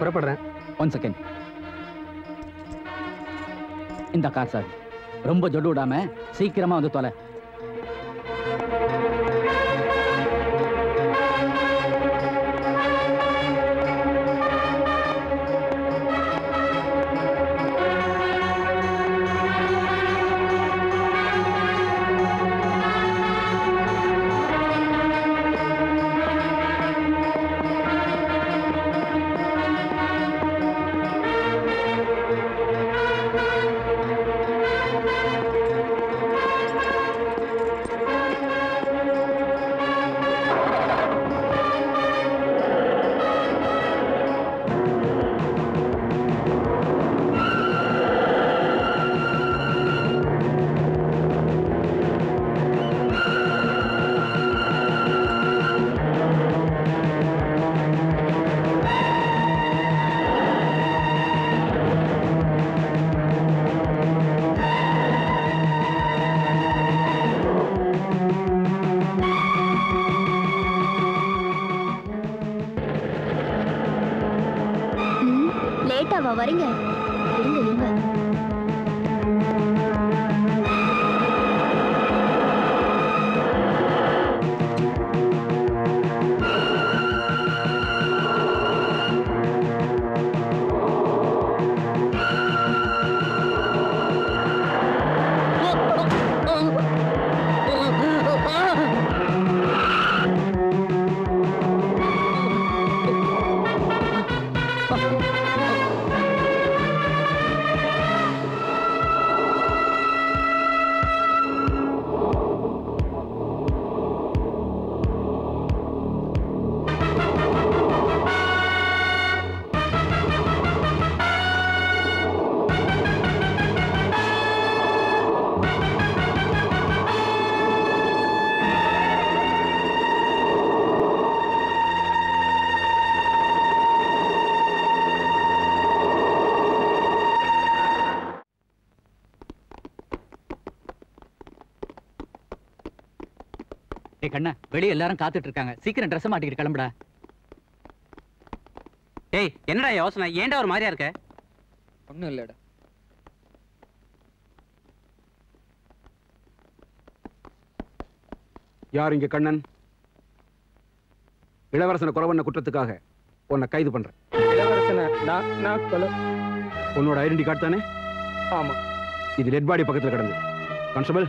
புறப்படுறேன். 1 செகண்ட். இந்த கார் சார் ரொம்ப ஜொடு விடாம சீக்கிரமா வந்து தொலை. லேட்டாவா வரீங்க? இருங்க இருங்க. டேய் கண்ணா, வெளிய எல்லாரும் காத்துட்டு இருக்காங்க. சீக்கிரம் ட்ரெஸ் மாட்டிக்கிட்டு கிளம்புடா. டேய் என்னடா யோசனை? ஏன்டா ஒரு மாதிரியா இருக்க? ஒண்ணும் இல்லடா. யார் இங்க கண்ணன்? இளவரசனை கொலை பண்ண குற்றத்துக்காக உன்னை கைது பண்றேன். இளவரசனை நான் கொலை. உன்னோட ஐடென்டி கார்டு தானே? ஆமா. இது டெட் பாடி பக்கத்துல கிடந்து. கான்ஸ்டபிள்,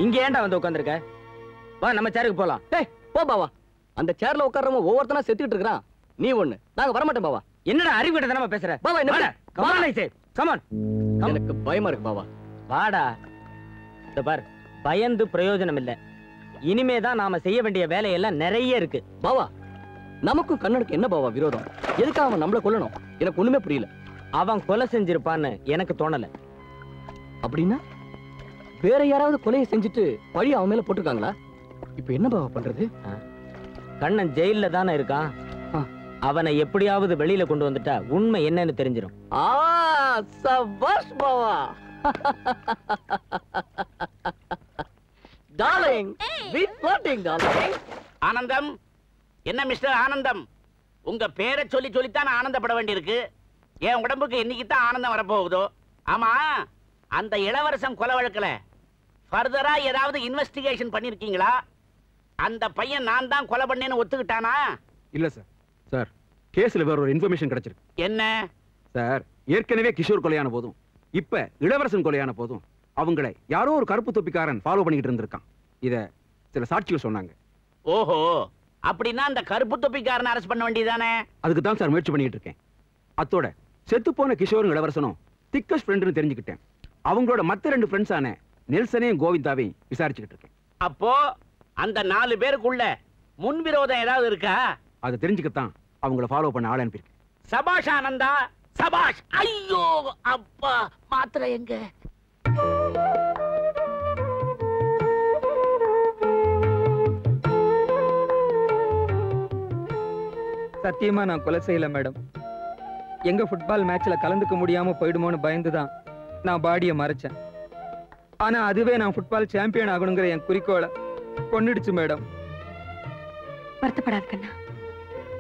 இங்க ஏன்டா வந்து உட்கார்ந்திருக்க? வா நம்ம சேருக்கு போலாம். டேய் போ பாவா. அந்த சேர்ல உட்கார்றவங்க ஒவ்வொருத்தனா செத்துட்டு இருக்கான். நீ ஒண்ணு. நாங்க வர மாட்டோம் பாவா. என்னடா அறிவுகிட்ட தானே பேசுற? பாவா என்ன? கமான் ஐ சே. கமான். எனக்கு பயமா இருக்கு பாவா. வாடா. இந்த பார், பயந்து பிரயோஜனம் இல்ல. இனிமே தான் நாம செய்ய வேண்டிய வேலையெல்லாம் நிறைய இருக்கு. பாவா, நமக்கும் கண்ணனுக்கு என்ன பாவா விரோதம்? எதுக்கு அவன் நம்மள கொல்லணும்? எனக்கு ஒண்ணுமே புரியல. அவன் கொலை செஞ்சிருப்பான்னு எனக்கு தோணல. அப்படின்னா வேற யாராவது கொலையை செஞ்சுட்டு பழி அவன் மேல போட்டுருக்காங்களா? இப்ப என்ன பாவா பண்றது? கண்ணன் ஜெயில தானே இருக்கான். அவனை எப்படியாவது வெளியில கொண்டு வந்துட்டா உண்மை என்னன்னு தெரிஞ்சிடும். சபாஷ் பாவா. டார்லிங், பீ ஃப்ளர்ட்டிங் டார்லிங். ஆனந்தம், என்ன மிஸ்டர் ஆனந்தம், உங்க பேரை சொல்லி சொல்லித்தான் ஆனந்தப்பட வேண்டியிருக்கு. என் உடம்புக்கு இன்னைக்கு தான் ஆனந்தம் வரப்போகுதோ. ஆமா, அந்த இளவரசன் கொலை வழக்குல ஃபர்தரா ஏதாவது இன்வெஸ்டிகேஷன் பண்ணிருக்கீங்களா? அந்த பையன் நான் தான் கொலை பண்ணேன்னு ஒத்துக்கிட்டானா? இல்ல சார். சார், கேஸ்ல வேற ஒரு இன்ஃபர்மேஷன் கிடைச்சிருக்கு. என்ன சார்? ஏற்கனவே கிஷோர் கொலையான போதும் இப்ப இளவரசன் கொலையான போதும் அவங்களை யாரோ ஒரு கருப்பு தொப்பிக்காரன் ஃபாலோ பண்ணிட்டு இருந்திருக்கான். இத சில சாட்சிகள் சொன்னாங்க. ஓஹோ, அப்படின்னா அந்த கருப்பு தொப்பிக்காரனை அரெஸ்ட் பண்ண வேண்டியதானே? அதுக்கு தான் சார் முயற்சி பண்ணிட்டு இருக்கேன். அத்தோட செத்து போன கிஷோரும் இளவரசனும் திக்கஸ்ட் ஃப்ரெண்ட்னு தெரிஞ்சுக்கிட்டேன். அவங்களோட மத்த 2 ஃப்ரெண்ட்ஸான நெல்சனையும் கோவிந்தாவையும் விசாரிச்சுக்கிட்டு இருக்கேன். அப்போ அந்த 4 பேருக்குள்ள முன்விரோதம் ஏதாவது இருக்கா? அதை தெரிஞ்சுக்கத்தான் அவங்கள ஃபாலோ பண்ண ஆள் அனுப்பியிருக்கேன். சபாஷ் ஆனந்தா, சபாஷ். ஐயோ அப்பா, மாத்திரை எங்க? சத்தியமா நான் கொலை செய்யல மேடம். எங்க ஃபுட்பால் மேட்ச்ல கலந்துக்க முடியாம போயிடுமோன்னு பயந்துதான் நான் பாடியை மறைச்சேன். ஆனா அதுவே நான் ஃபுட்பால் சாம்பியன் ஆகணுங்கிற என் குறிக்கோளை கொன்னுடுச்சு மேடம். வருத்தப்படாத கண்ணா,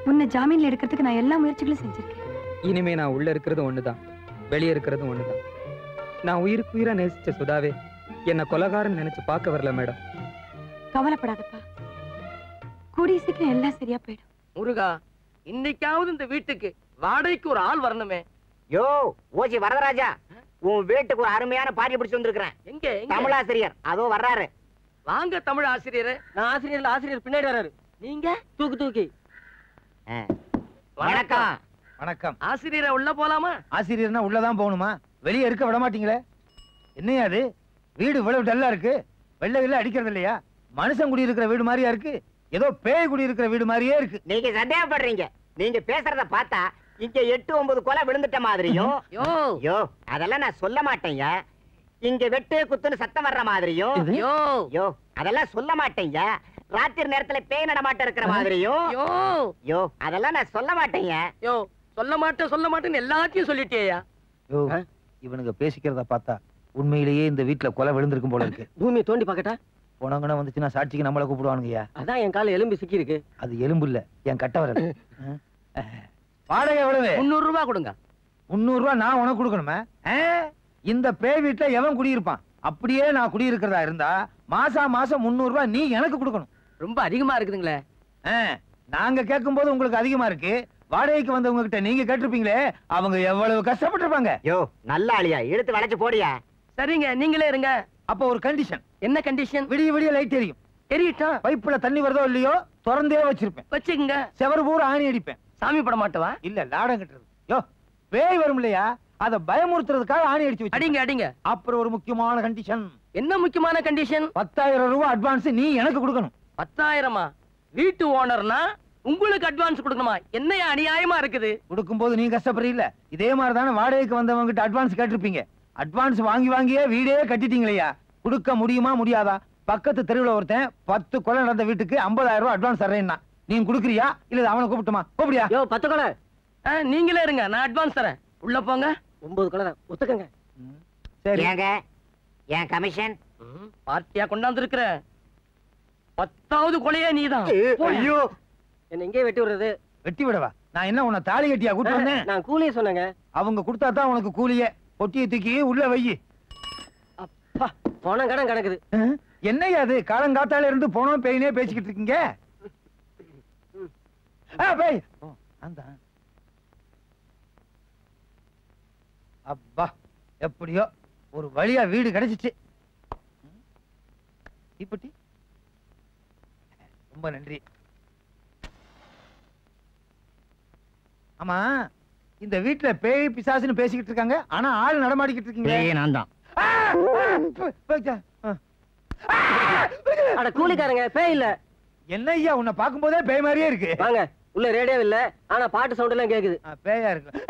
உன்னை ஜாமீன்ல எடுக்கிறதுக்கு நான் எல்லா முயற்சிகளும் செஞ்சிருக்கேன். இனிமே நான் உள்ள இருக்கிறது ஒண்ணுதான், வெளியே இருக்கிறது ஒண்ணுதான். நான் உயிருக்கு உயிரா நேசிச்ச சுதாவே என்ன கொலைகாரன் நினைச்சு பார்க்க வரல மேடம். கவலைப்படாதப்பா, கூடிய சீக்கிரம் எல்லாம் சரியா போயிடும். முருகா, இன்னைக்காவது இந்த வீட்டுக்கு வாடகைக்கு ஒரு ஆள் வரணுமே. யோ ஓஜி வரதராஜா, உன் வீட்டுக்கு ஒரு அருமையான பாட்டி பிடிச்சு வந்திருக்கிறேன். எங்க தமிழாசிரியர் அதோ வர்றாரு. வாங்க தமிழ் ஆசிரியர். நான் ஆசிரியர் பின்னாடி வர்றாரு. நீங்க தூக்கி வணக்கம். வணக்கம். ஆசிரியரை உள்ள போலாமா? ஆசிரியர்னா உள்ளதான் போகணுமா? வெளியே இருக்க விட மாட்டீங்களே? என்னையா அது? வீடு இவ்வளவு டல்லா இருக்கு. வெள்ளை அடிக்கிறது இல்லையா? மனுஷன் குடி இருக்கிற வீடு மாதிரியா இருக்கு? ஏதோ பேய் குடி இருக்கிற வீடு மாதிரியே இருக்கு. நீங்க சந்தேகப்படுறீங்க. நீங்க பேசுறத பார்த்தா இங்க 8-9 கொலை விழுந்துட்ட மாதிரியும், யோ அதெல்லாம் நான் சொல்ல மாட்டேங்க. இங்க வெட்டு குத்துன்னு சத்தம் வர்ற மாதிரியும், யோ அதெல்லாம் சொல்ல மாட்டேங்க. ராத்திரி நேரத்துல பேய் நடமாட்டம் இருக்கிற மாதிரியும், யோ அதெல்லாம் நான் சொல்ல மாட்டேங்க. யோ சொல்ல மாட்டேன்னு எல்லாத்தையும் சொல்லிட்டேயா? யோ இவனுங்க பேசிக்கிறத பார்த்தா உண்மையிலேயே இந்த வீட்டுல கொலை விழுந்திருக்கும் போல இருக்கு. பூமியை தோண்டி பாக்கட்டா? போனவங்கன்னா வந்துச்சுன்னா சாட்சிக்கு நம்மள கூப்பிடுவானுங்கய்யா. அதான் என் கால எலும்பு சிக்கி இருக்கு. அது எலும்பு இல்ல, என் கட்ட வரல. வாடகை எவ்வளவு? 300 ரூபாய் கொடுங்க. 300 ரூபாய் நான் உனக்கு கொடுக்கணுமே? இந்த பேய் வீட்டுல எவன் குடியிருப்பான்? அப்படியே நான் குடியிருக்கிறதா இருந்தா மாசம் 300 ரூபாய் நீ எனக்கு கொடுக்கணும். ரொம்ப அதிகமா இருக்குதுங்களே. நாங்க கேட்கும் போது உங்களுக்கு அதிகமா இருக்கு. வாடகைக்கு வந்தவங்க கிட்ட நீங்க கேட்டிருப்பீங்களே, அவங்க எவ்வளவு கஷ்டப்பட்டிருப்பாங்க. யோ நல்ல ஆளியா, எடுத்து வளைச்சு போடியா. சரிங்க, நீங்களே இருங்க. அப்ப ஒரு கண்டிஷன். என்ன கண்டிஷன்? விடிய லைட் எரியும். எரியட்டா? பைப்புல தண்ணி வருதோ இல்லையோ திறந்தே வச்சிருப்பேன். வச்சுக்கங்க. செவரு பூரா ஆணி அடிப்பேன். சாமி பட மாட்டவா? இல்ல லாடம் கட்டுறது. யோ பேய் வரும் இல்லையா, அத பயமுறுத்துறதுக்காக ஆணி அடிச்சு வச்சு. அடிங்க. அப்புறம் ஒரு முக்கியமான கண்டிஷன். என்ன முக்கியமான கண்டிஷன்? 10,000 ரூபாய் அட்வான்ஸ் நீ எனக்கு கொடுக்கணும். 10,000மா? வீட்டு ஓனர்னா உங்களுக்கு அட்வான்ஸ் கொடுக்கணுமா? என்ன அநியாயமா இருக்குது? கொடுக்கும்போது நீ கஷ்டப்படுறீல்ல, இதே மாதிரி தானே வாடகைக்கு வந்தவங்க கிட்ட அட்வான்ஸ் கேட்டிருப்பீங்க. அட்வான்ஸ் வாங்கியே வீடே கட்டிட்டீங்களையா? கொடுக்க முடியுமா முடியாதா? பக்கத்து தெருவில் ஒருத்தன் 10 கொலை நடந்த வீட்டுக்கு 50,000 ரூபாய் அட்வான்ஸ் தரேன்னா நீங்க குடுக்குறியா இல்ல அவனை கூப்பிட்டுமா? கூப்பிடியா? யோ 10 கொலை நீங்களே இருங்க, நான் அட்வான்ஸ் தரேன். உள்ள போங்க. 9 கொலை தான், ஒத்துக்கங்க. சரி. ஏங்க என் கமிஷன் பார்ட்டியா கொண்டாந்துருக்கிறேன். 10வது கொலையே நீதான். ஐயோ, என்ன எங்கே வெட்டி விடுறது? வெட்டி விடவா? நான் என்ன உன்னை தாலி கட்டியா கூட்டு வந்தேன்? நான் கூலியே சொன்னேங்க. அவங்க கொடுத்தா தான் உனக்கு கூலியே. பொட்டியை தூக்கி உள்ள வை. அப்பா, போன கடன் கிடக்குது. என்னையா அது? காலங்காத்தால இருந்து போனோம் பேயினே பேசிக்கிட்டு இருக்கீங்க. பேய் அப்பா, எப்படியோ ஒரு வழியா வீடு கிடைச்சிச்சு. இப்படி ரொம்ப நன்றி. ஆமா, இந்த வீட்டுல பேய் பிசாசுன்னு பேசிக்கிட்டு இருக்காங்க, ஆனா ஆள் நடமாடிக்கிட்டு இருக்கீங்க. நான் தான். அட கூலிக்காரங்க, பேய் இல்ல. என்ன ஐயா, உன்னை பார்க்கும் போதே பேய் மாதிரியே இருக்கு. வாங்க, உள்ள ரேடியோ இல்ல, ஆனா பாட்டு சவுண்ட் எல்லாம் கேக்குது. பேயா இருக்கு.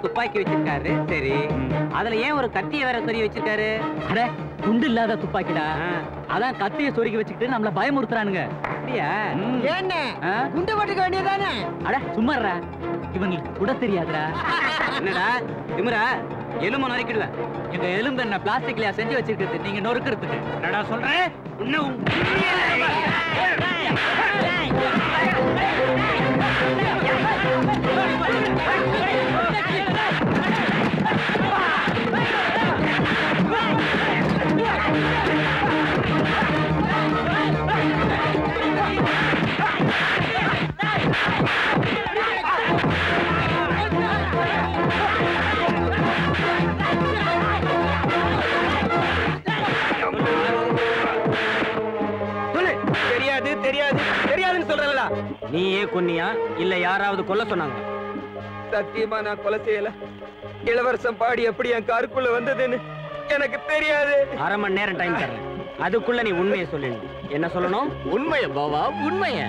துப்பாக்கி வச்சிருக்காரு. சரி, அதுல ஏன் ஒரு கத்திய வேற சொருகி வச்சிருக்காரு? அட, குண்டு இல்லாத துப்பாக்கிடா. அதான் கத்திய சொருகி வச்சுக்கிட்டு நம்மள பயமுறுத்துறானுங்க. அப்படியா? என்ன குண்டு போட்டுக்க வேண்டியதானே? அட சும்மாறா, இவனுக்கு கூட தெரியாதுடா. என்னடா திமிரா? எலும்பு நறுக்கிடுவேன். எங்க எலும்பு என்ன பிளாஸ்டிக்லயா செஞ்சு வச்சிருக்கிறது, நீங்க நொறுக்கிறதுக்கு? என்னடா சொல்றேன்? தெரியாது தெரியாது தெரியாதுன்னு சொல்றல. நீயே கொன்னியா இல்ல யாராவது கொல்ல சொன்னாங்க? சத்தியமா நான் கொலை செய்யல. இளவரசன் பாடி எப்படி என் காருக்குள்ள வந்ததுன்னு எனக்கு தெரியாது. 1/2 மணி நேரம் டைம் தரேன், அதுக்குள்ள நீ உண்மையை சொல்லணும். என்ன சொல்லணும்? உண்மைய பாவா, உண்மைய.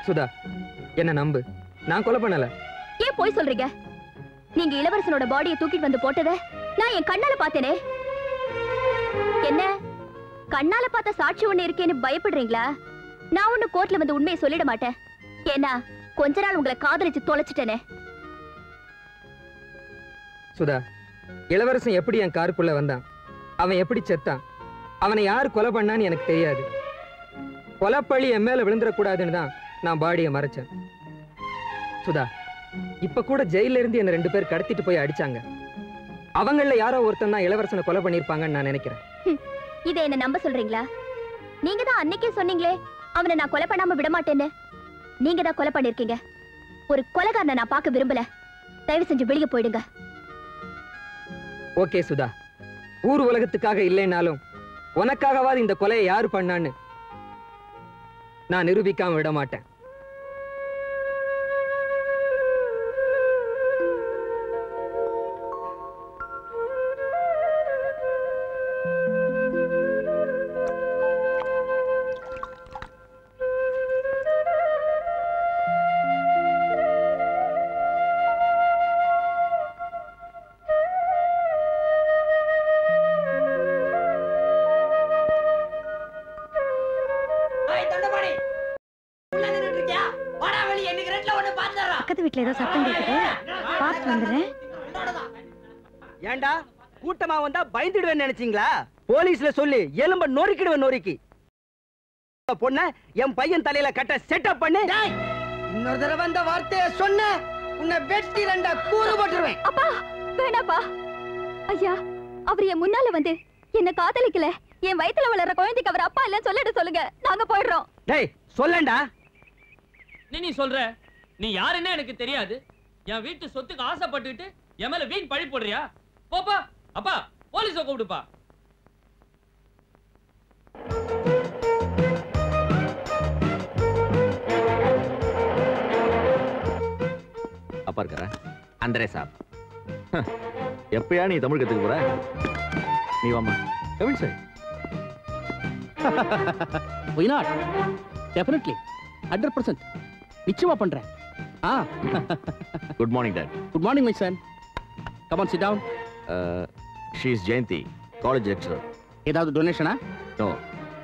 சுதா, என்ன நம்பு, நான் கொலை பண்ணல. ஏன் போய் சொல்றீங்க? நீங்க இளவரசனோட பாடியை தூக்கிட்டு வந்து போட்டதை நான் என் கண்ணால பார்த்தேனே. என்ன கண்ணால பார்த்த சாட்சி ஒண்ணு இருக்கேன்னு பயப்படுறீங்களா? நான் ஒண்ணு கோர்ட்ல வந்து உண்மையை சொல்லிட மாட்டேன். ஏன்னா கொஞ்ச நாள் உங்களை காதலிச்சு தொலைச்சிட்டேனே. சுதா, இளவரசன் எப்படி என் காருக்குள்ள வந்தான், அவன் எப்படி செத்தான், அவனை யாரு கொலை பண்ணான்னு எனக்கு தெரியாது. கொலைப்பழி என் மேல விழுந்துடக்கூடாதுன்னு தான் நான் பாடியை மறைச்சேன். சுதா, இப்ப கூட ஜெயில இருந்து என்ன 2 பேர் கடத்திட்டு போய் அடிச்சாங்க. அவங்கள யாரோ ஒருத்தன் தான் இளவரசனை கொலை பண்ணிருப்பாங்கன்னு நான் நினைக்கிறேன். இதை என்ன நம்ப சொல்றீங்களா? நீங்க தான் அன்னைக்கே சொன்னீங்களே அவனை நான் கொலை பண்ணாம விட மாட்டேன்னு. நீங்க தான் கொலை பண்ணிருக்கீங்க. ஒரு கொலைகாரனை நான் பார்க்க விரும்பல. தயவு செஞ்சு வெளியே போயிடுங்க. ஓகே சுதா, ஊர் உலகத்துக்காக இல்லைனாலும் உனக்காகவாது இந்த கொலையை யாரு பண்ணான்னு நான் நிரூபிக்காம விட மாட்டேன். பக்கத்து வீட்டுல ஏதோ சத்தம் கேக்குது, பார்த்து வந்துடுறேன். ஏண்டா கூட்டமா வந்தா பயந்துடுவேன்னு நினைச்சீங்களா? போலீஸ்ல சொல்லி எலும்ப நொறுக்கிடுவேன். நொறுக்கி பொண்ண என் பையன் தலையில கட்ட செட்டப் பண்ணி இன்னொரு தடவை அந்த வார்த்தையை சொன்ன உன்னை வெட்டி 2 கூறு போட்டுருவேன். அப்பா வேணாப்பா. ஐயா, அவர் என் முன்னால வந்து என்ன காதலிக்கல. என் வயித்துல வளர்ற குழந்தைக்கு அவர் அப்பா இல்ல சொல்லிட்டு சொல்லுங்க. நாங்க போயிடுறோம். டேய் சொல்லண்டா. நீ சொல்ற நீ யாருன்னு எனக்கு தெரியாது. என் வீட்டு சொத்துக்கு ஆசைப்பட்டுட்டு என் மேல வீண் பழி போடுறியா? போப்பா. அப்பா போலீஸ கூப்பிடுப்பா. அப்பா இருக்கற அந்தரே சாப். எப்பயா நீ தமிழ் கத்துக்க போற? நீ வாமா. Coming sir. Why not? Definitely. 100%. நிச்சயமா பண்றேன். Good morning dot. Good morning, my son. Come on, sit down. She is Jayanti, college lecturer. ஏதாவது டொனேஷனா? No,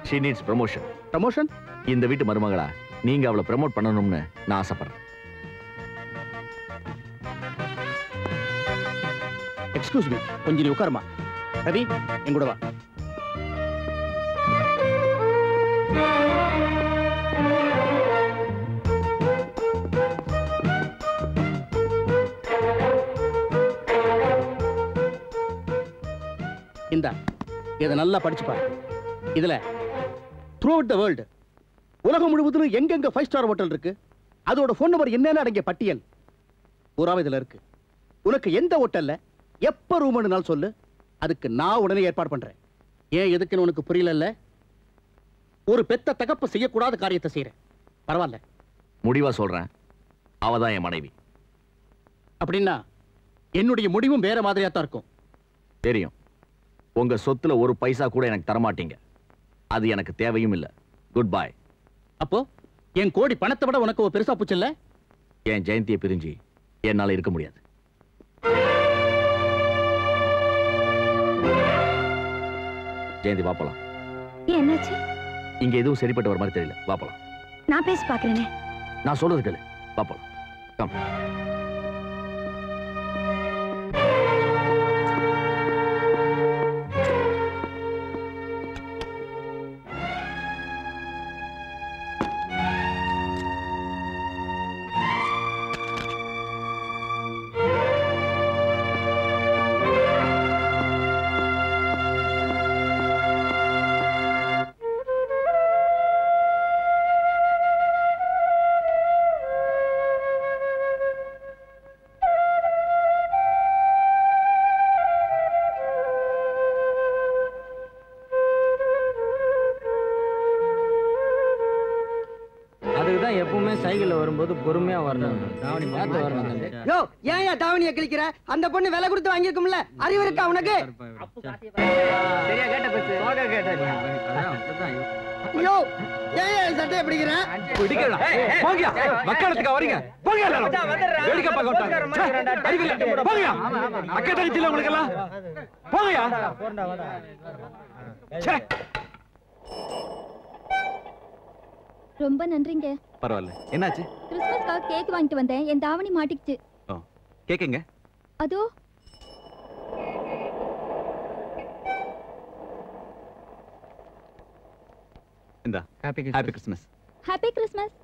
she needs promotion. Promotion? இந்த வீட்டு மருமகளா நீங்க அவளை ப்ரமோட் பண்ணணும்னு நான் ஆசைப்படுறேன். எக்ஸ்கியூஸ் மீ, கொஞ்சம் நீ உட்காருமா. ரவி, என் கூட வா. இந்தா, இதை நல்லா படிச்சு பாரு. இதுல throughout the world, உலகம் முழுவதும் எங்கெங்க 5 ஸ்டார் ஹோட்டல் இருக்கு, அதோட போன் நம்பர் என்னன்னு அடங்கிய பட்டியல் பூராவும் இதுல இருக்கு. உனக்கு எந்த ஹோட்டல்ல எப்ப ரூம் வேணும்னாலும் சொல்லு, அதுக்கு நான் உடனே ஏற்பாடு பண்றேன். ஏன் எதுக்குன்னு உனக்கு புரியல? ஒரு பெத்த தகப்ப செய்யக்கூடாத காரியத்தை செய்யறேன். பரவாயில்ல, முடிவா சொல்றேன், அவதான் என் மனைவி. அப்படின்னா என்னுடைய முடிவும் வேற மாதிரியா தான் இருக்கும். தெரியும். உங்க சொத்துல ஒரு பைசா கூட எனக்கு தரமாட்டீங்க. அது எனக்கு தேவையும் இல்ல. Good bye. அப்போ என் கோடி பணத்தை விட உனக்கு ஒரு பெருசா போச்சு இல்ல? என் ஜெயந்தியை பிரிஞ்சு என்னால இருக்க முடியாது. ஜெயந்தி வாப்பலாம். என்னாச்சு? இங்க எதுவும் சரிப்பட்டு வர மாதிரி தெரியல. வாப்பலாம். நான் பேசி பாக்குறேனே. நான் சொல்றது கேளு. வாப்பலாம். கம். எப்பவுமே சைக்கிள்ல வரும்போது பொறுமையா வரணும். பார்த்து வரணும். யோ, ஏன் தாவணியை கிழிக்கிற? அந்த பொண்ணு விலை கொடுத்து வாங்கியிருக்கும்ல, அறிவு இருக்கா உனக்கு? சரியா கேட்ட பேசு. போக கேட்ட. யோ, ஏன் சட்டையை பிடிக்கிற? பிடிக்கடா. போங்க. மக்களுக்கு வரீங்க. போங்க எல்லாரும். வேடிக்கை பார்க்க வந்தாங்க. அறிவில்லை. போங்க. அக்கா தங்கச்சில உங்களுக்கு எல்லாம். போங்கயா. சே. ரொம்ப நன்றிங்க. பரவாயில்ல. என்னாச்சு? கிறிஸ்மஸ்க்காக கேக் வாங்கிட்டு வந்தேன். என் தாவணி மாட்டிக்கிச்சு. கேக்குங்க. அதோ. இந்தா. Happy Christmas. Happy Christmas.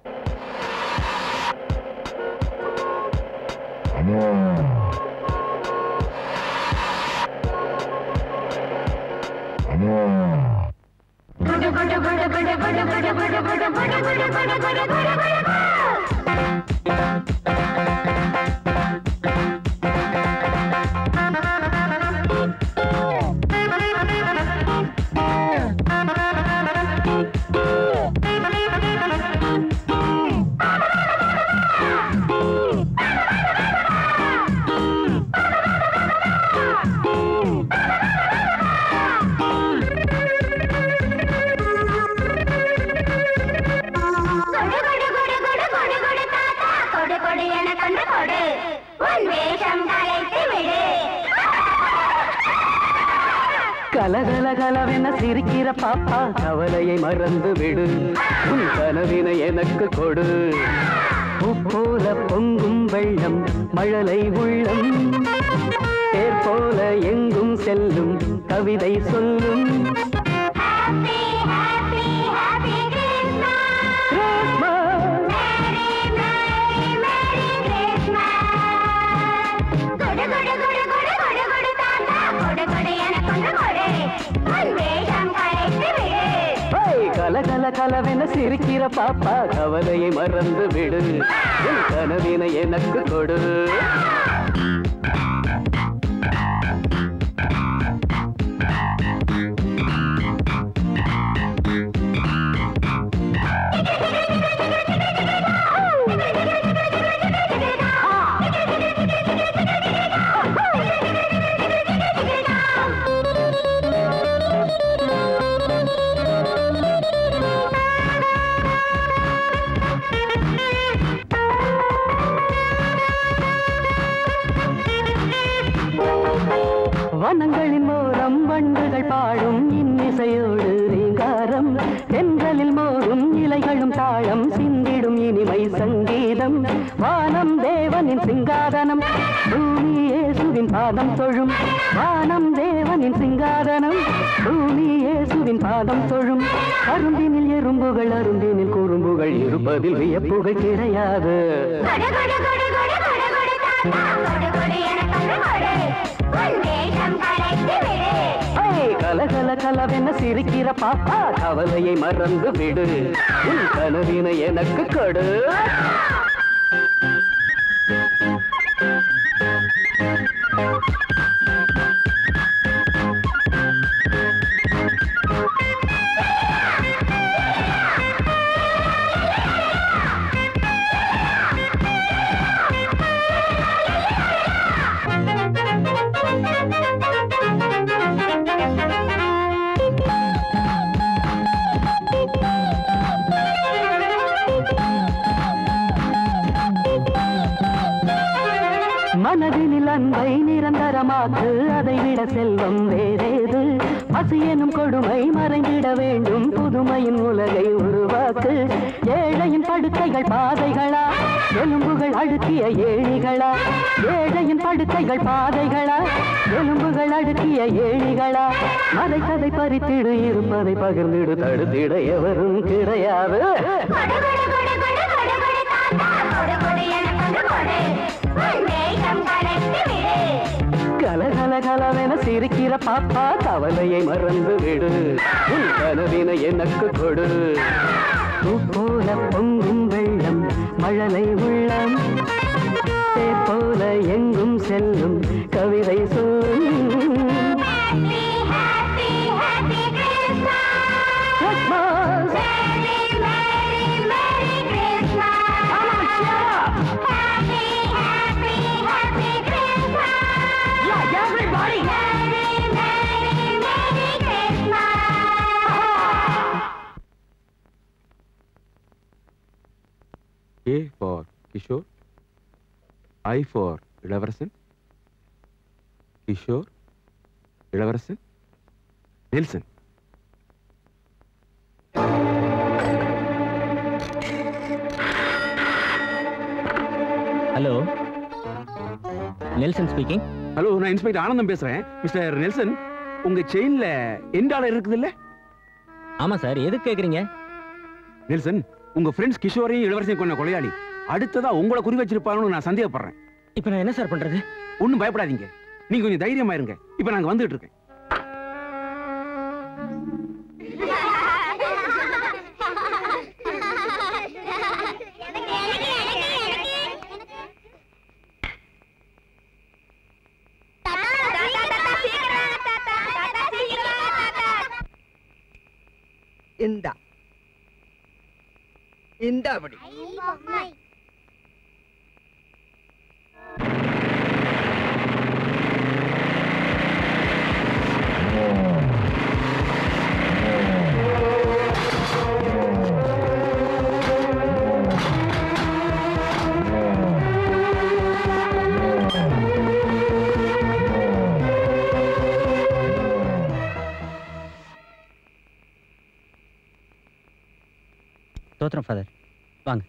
கலகலகலவென சிரிக்கிற பாப்பா கவலையை மறந்து விடு உன் கனவினை எனக்கு கொடு போல பொங்கும் வெள்ளம் மழலை உள்ளம் தேர் போல எங்கும் செல்லும் கவிதை சொல்லும் கலகல கலவென சிரிக்கிற பாப்பா கவலையை மறந்து விடு உன் கனவினை எனக்கு கொடு வனங்களின் மோரம் வண்டுகள் பாடும் இன்னிசையோடு ரீங்காரம் தென்றலில் மோதும் இலைகளும் தாளம் சிந்திடும் இனிமை சங்கீதம் வானம் தேவனின் சிங்காதனம் பூமி இயேசுவின் பாதம் தொழும் வானம் தேவனின் சிங்காதனம் பூமி இயேசுவின் பாதம் தொழும் அரும்பினில் எறும்புகள் அரும்பினில் குறும்புகள் இருப்பதில் வியப்புகள் கிடையாது கலகல கலவென சிரிக்கிற பாப்பா கவலையை மறந்து விடு உன் கனவினை எனக்கு கொடு மனதினில் அன்பை நிரந்தரமாக்கு அதை விட செல்வம் வேறேது பசி எனும் கொடுமை மறைந்திட வேண்டும் புதுமையின் உலகை உருவாக்கு ஏழையின் படுக்கைகள் பாதைகளா எலும்புகள் அடுக்கிய ஏழிகளா ஏழையின் படுக்கைகள் பாதைகளா எலும்புகள் அடுக்கிய ஏழிகளா மறைத்ததை பறித்திடு இருப்பதை பகிர்ந்திடு தடுத்திட எவரும் கிடையாது கலகல கலவென சிரிக்கிற பாப்பா கவலையை மறந்து விடு உன் கனவினை எனக்கு கொடு போல பொங்கும் வெள்ளம் மழலை உள்ளம் தேர் போல எங்கும் செல்லும் கவிதை சொல்லும் A for Kishore, I for Ilavarasan, Kishore, Ilavarasan, Nelson. Hello Nelson speaking. Hello, நான் இன்ஸ்பெக்டர் ஆனந்தம் பேசுறேன். மிஸ்டர் நெல்சன், உங்க செயின்ல எண்டால இருக்குது இல்ல? ஆமா சார், எதுக்கு கேக்குறீங்க? நெல்சன், உங்க ஃப்ரெண்ட்ஸ் கிஷோரையும் இளவரசையும் கொண்ட கொலையாளி அடுத்ததா உங்களை குறி வச்சிருப்பாங்கன்னு நான் சந்தேகப்படுறேன். இப்ப நான் என்ன சார் பண்றது? ஒண்ணும் பயப்படாதீங்க, நீங்க கொஞ்சம் தைரியமா இருங்க. இப்ப நாங்க வந்துட்டு இருக்கேன். இந்த அப்படி தோத்திரம் ஃபாதர், வாங்க.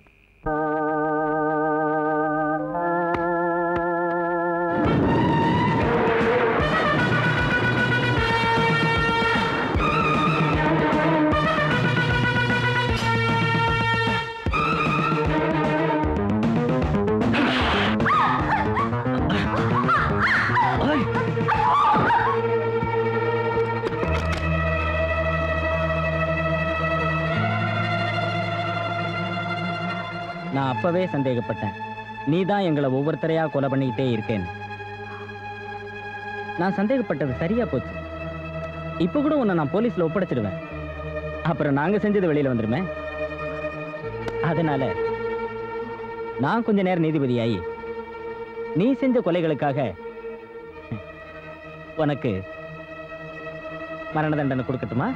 நான் அப்பவே சந்தேகப்பட்டேன், நீ தான் எங்களை ஒவ்வொருத்தரையா கொலை பண்ணிக்கிட்டே இருக்கேன்னு. நான் சந்தேகப்பட்டது சரியா போச்சு. இப்ப கூட உன்னை நான் போலீஸ்ல ஒப்படைச்சிடுவேன். அப்புறம் நாங்க செஞ்சது வெளியில வந்துருமே. அதனால நான் கொஞ்ச நேரம் நீதிபதியாயி நீ செஞ்ச கொலைகளுக்காக உனக்கு மரண தண்டனை கொடுக்கட்டுமா?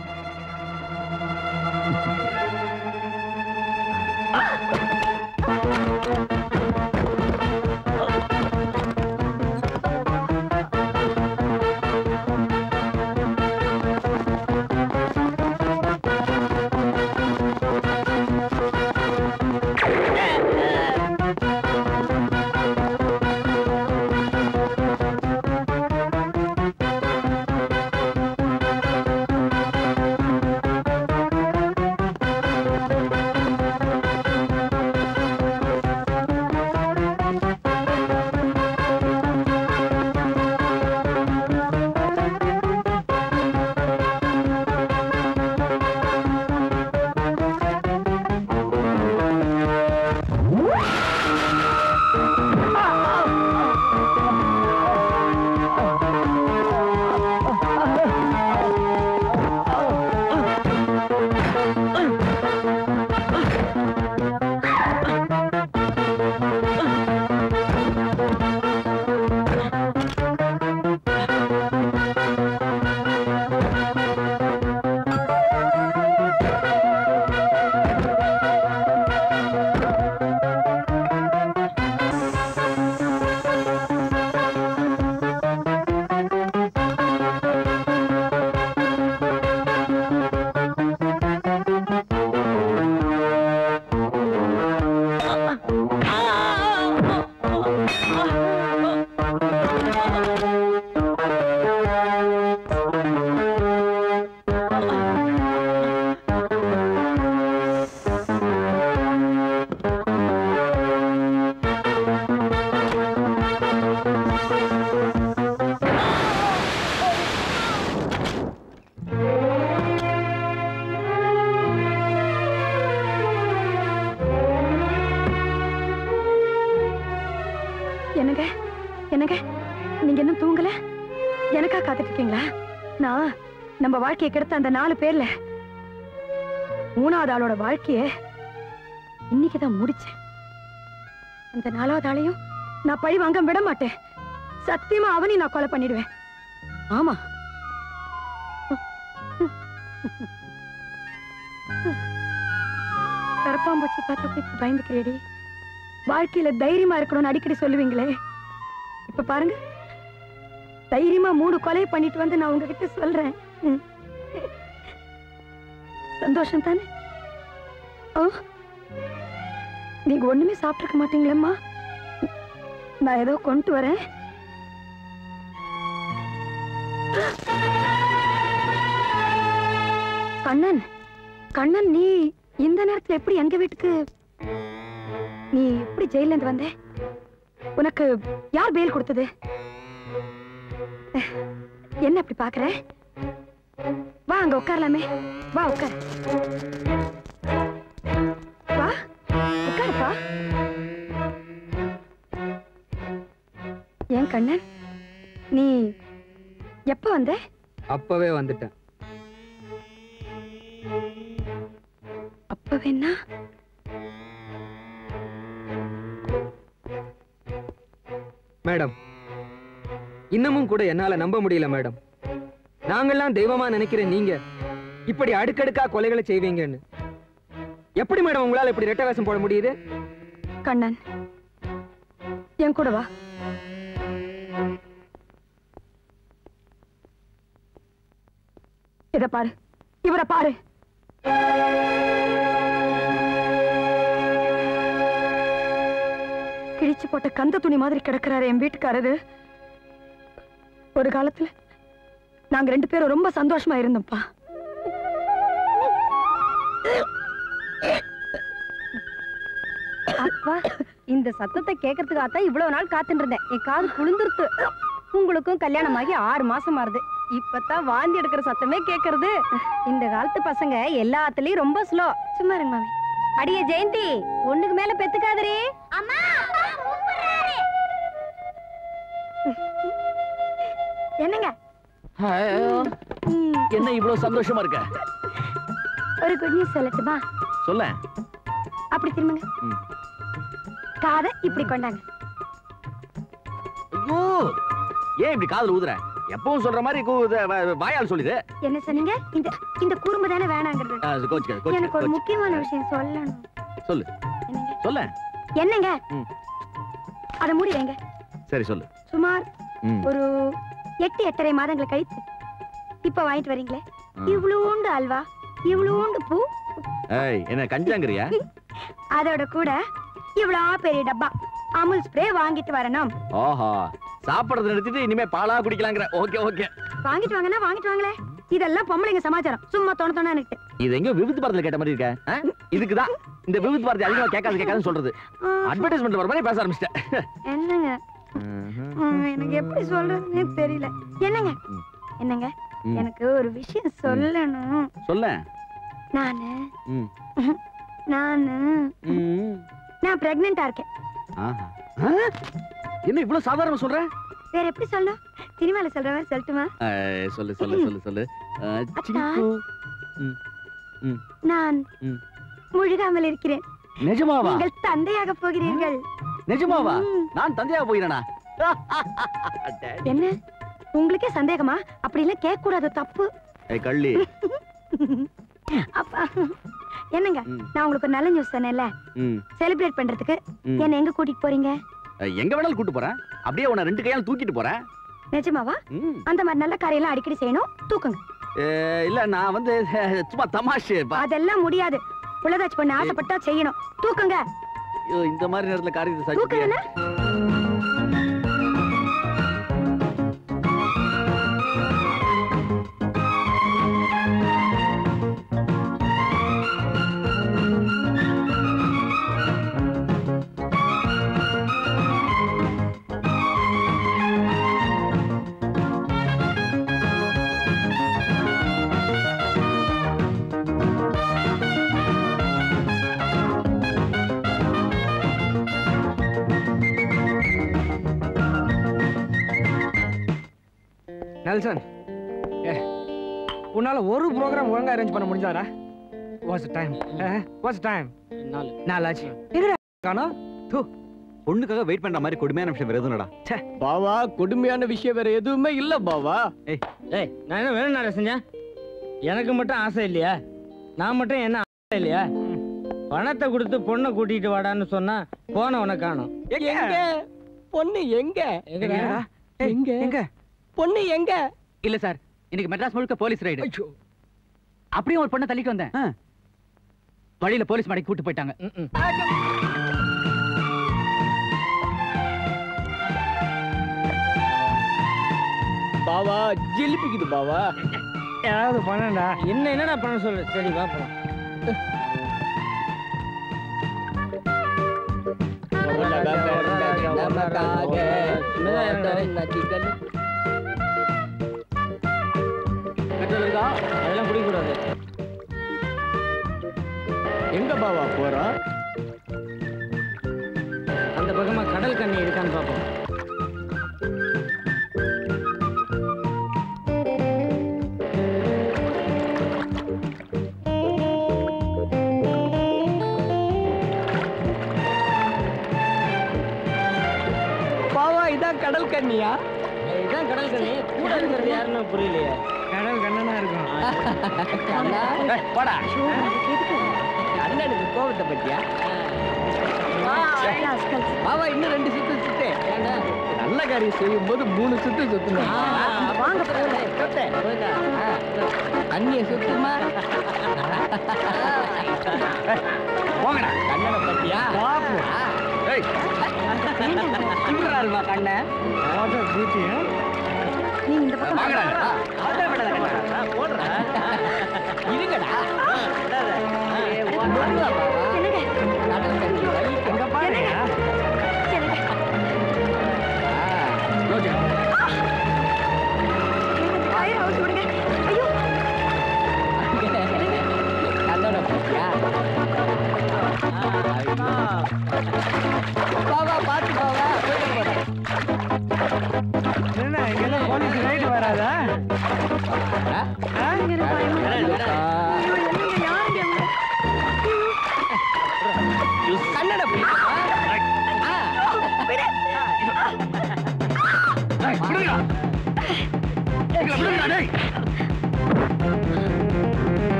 என்னங்க என்னங்க, நீங்க இன்னும் தூங்கல? எனக்கா காத்துட்டு இருக்கீங்களா? நான் நம்ம வாழ்க்கையை கெடுத்த அந்த 4 பேர்ல 3வது ஆளோட வாழ்க்கைய இன்னைக்குதான் முடிச்சேன். அந்த 4வது ஆளையும் நான் பழி வாங்க விட மாட்டேன். சத்தியமா அவனையும் நான் கொலை பண்ணிடுவேன். ஆமா, கரப்பாம்பூச்சி பார்த்து பயந்துக்கிறேடி. வாழ்க்கையில தைரியமா இருக்கணும்னு அடிக்கடி சொல்லுவீங்களே, இப்ப பாருங்க, தைரியமா 3 கொலை பண்ணிட்டு வந்து நான் உங்ககிட்ட சொல்றேன். சந்தோஷம் தானே? நீங்க ஒண்ணுமே சாப்பிட்டுருக்க மாட்டீங்களேம்மா? நான் ஏதோ கொண்டு வரேன். கண்ணன், கண்ணன், நீ இந்த நேரத்துல எப்படி எங்க வீட்டுக்கு? நீ எப்படி ஜெயில இருந்து வந்த? உனக்கு யார் பெயில் கொடுத்தது? என்ன அப்படி பாக்குற? வா அங்க உட்காரலாமே. வா உட்கார். வா உட்காருப்பா. ஏன் கண்ணன், நீ எப்ப வந்த? அப்பவே வந்துட்டேன். அப்பவேன்னா மேடம், இன்னமும் கூட என்னால நம்ப முடியல மேடம். நாங்கெல்லாம் தெய்வமா நினைக்கிற நீங்க இப்படி அடுக்கடுக்கா கொலைகளை செய்வீங்கன்னு எப்படி மேடம் உங்களால இப்படி ரெட்டை வேஷம் போட முடியுது? கண்ணன், என் கூட வா. இத பாரு, இவரை பாரு. கிழிச்சு போட்ட கந்த துணி மாதிரி கிடக்கிறாரு என் வீட்டுக்காரரு. ஒரு காலத்துல நாங்க 2 பேரும் ரொம்ப சந்தோஷமா இருந்தோம்ப்பா. அப்பா, இந்த சத்தத்தை கேட்கறதுக்காகத்தான் இவ்வளவு நாள் காத்துட்டு இருந்தேன். என் காது குளிர்ந்துருத்து. உங்களுக்கும் கல்யாணம் ஆகி 6 மாசம் ஆறுது. இப்பதான் வாந்தி எடுக்கிற சத்தமே கேக்குறது. இந்த காலத்து பசங்க எல்லாத்துலயும் ரொம்ப ஸ்லோ. சும்மா இருங்க மாமி. அடியே ஜெயந்தி, ஒண்ணுக்கு மேல பெத்துக்காதரே. என்னங்க என்ன இவ்வளவு சந்தோஷமா இருக்க? ஒரு குட் நியூஸ் சொல்லட்டுமா? சொல்ல. அப்படி திரும்புங்க. காதை இப்படி கொண்டாங்க. ஐயோ, ஏன் இப்படி காதுல ஊதுற? எப்பவும் சொல்ற மாதிரி வாயால் சொல்லுது. என்ன சொன்னீங்க? இந்த குறும்பு தானே வேணாங்கிறது. எனக்கு ஒரு முக்கியமான விஷயம் சொல்லணும். சொல்லு. சொல்ல. என்னங்க? அத மூடி வைங்க. சரி சொல்லு. சுமார் ஒரு 8-8.5 மாதங்கள் கழித்து இப்ப வாங்கிட்டு வரீங்களே, இவ்வளவுண்டு அல்வா, இவ்வளவுண்டு பூ, என்ன கஞ்சாங்கறியா? அதோட கூட இவ்வளவு பெரிய டப்பா அமுல் ஸ்ப்ரே வாங்கிட்டு வரணும். ஓஹோ, சாப்பிடுறத நிறுத்திட்டு இனிமே பாலா குடிக்கலாங்கற. ஓகே ஓகே, வாங்கிட்டு வாங்கன்னா வாங்கிட்டு வாங்களே. இதெல்லாம் பொம்பளைங்க சமாச்சாரம். சும்மா தோண எனக்கு. இது எங்க விவித் பாரதில கேட்ட மாதிரி இருக்க? இதுக்குதான் இந்த விவித் பாரதி அதிகமா கேட்காதுன்னு சொல்றது. அட்வர்டைஸ்மென்ட் வர மாதிரி பேச ஆரம்பிச்சிட்ட. என்னங்க, எனக்கு எப்படி சொல்றதுன்னே தெரியல. என்னங்க என்னங்க, எனக்கு ஒரு விஷயம் சொல்லணும். சொல்ல. நான் பிரெக்னன்ட்டா இருக்கேன். என்ன இவ்வளவு சாதாரணமா சொல்ற? வேற எப்படி சொல்லணும்? சினிமால சொல்ற மாதிரி சொல்லட்டுமா? சொல்லு சொல்லு சொல்லு சொல்லு. நான் முழுகாமல் இருக்கிறேன். நிஜமாவா? நீங்கள் தந்தையாக போகிறீர்கள். நிஜமாவா? நான் தந்தையாக போகிறேனா? என்ன உங்களுக்கே சந்தேகமா? அப்படி எல்லாம் கேட்க கூடாது, தப்பு. கள்ளி. அப்பா என்னங்க, நான் உங்களுக்கு ஒரு நல்ல நியூஸ் சொன்னேன்ல, செலிப்ரேட் பண்றதுக்கு என்ன எங்க கூட்டிட்டு போறீங்க? எங்க வேணாலும் கூட்டிட்டு போறேன். அப்படியே உன்னை 2 கையால தூக்கிட்டு போறேன். நிஜமாவா? அந்த மாதிரி நல்ல காரியெல்லாம் அடிக்கடி செய்யணும். தூக்குங்க. இல்ல, நான் வந்து சும்மா தமாஷு. அதெல்லாம் முடியாது. புள்ளதாச்சு பண்ண ஆசைப்பட்டா செய்யணும். தூக்குங்க. இந்த மாதிரி நேரத்துல காரியத்தை தூக்குங்க. நெல்சன், உன்னால ஒரு ப்ரோகிராம் ஒழுங்கா அரேஞ்ச் பண்ண முடிஞ்சாரா? What's time? What's time? 4 ஆச்சு. எங்கடா காணோம்? பொண்ணுக்காக வெயிட் பண்ற மாதிரி கொடுமையான விஷயம் வேற எதுவும்டா. பாவா, கொடுமையான விஷயம் வேற எதுவுமே இல்ல பாவா. ஏய், நான் என்ன வேணும் நான் செஞ்சேன்? எனக்கு மட்டும் ஆசை இல்லையா? நான் மட்டும் என்ன ஆசை இல்லையா? பணத்தை கொடுத்து பொண்ணை கூட்டிட்டு வாடான்னு சொன்னா போனவனை காணோம். எங்க பொண்ணு? எங்க எங்க எங்க பொண்ணு எங்க? இல்ல சார், இன்னைக்கு மெட்ராஸ் முழுக்க போலீஸ் ரைடு. அப்படியே ஒரு பொண்ணை தள்ளிட்டு வந்தேன். வழியில போலீஸ் மடக்கி கூட்டு போயிட்டாங்க. பாவா ஜிலிப்பிக்குது பாவா. ஏதாவது பண்ணடா. என்னடா பண்ண சொல்லு. சரி பாப்போம். உனக்காக ஓட்டம் நதிகள். அதெல்லாம் குடிக்கூடாது. எங்க பாவா போறோம்? அந்த பக்கமா கடல் கண்ணி இருக்கான்னு பார்ப்போம். பாவா இதான் கடல் கண்ணியா? இதுதான் கடல் கண்ணி. கூட இருக்கிறது யாருன்னு புரியலையே. கடல் கண்ணனா இருக்கும். போடா. அண்ணனுக்கு கோபத்தை பத்தியா? பாவா இன்னும் 2 சுத்து சுத்து. நல்ல காரியம் செய்யும் போது 3 சுத்து சுத்தணும். அண்ணிய சுத்துமா? போங்கடா. கண்ணனை பத்தியா? சுடுறாருமா கண்ண. நீங்க இந்த பக்கம் இருங்கடா. எங்க பாருங்க. பாவா பாத்து பாவா. என்ன இங்கெல்லாம் போலீஸ் ரைடு வராதா? கன்னட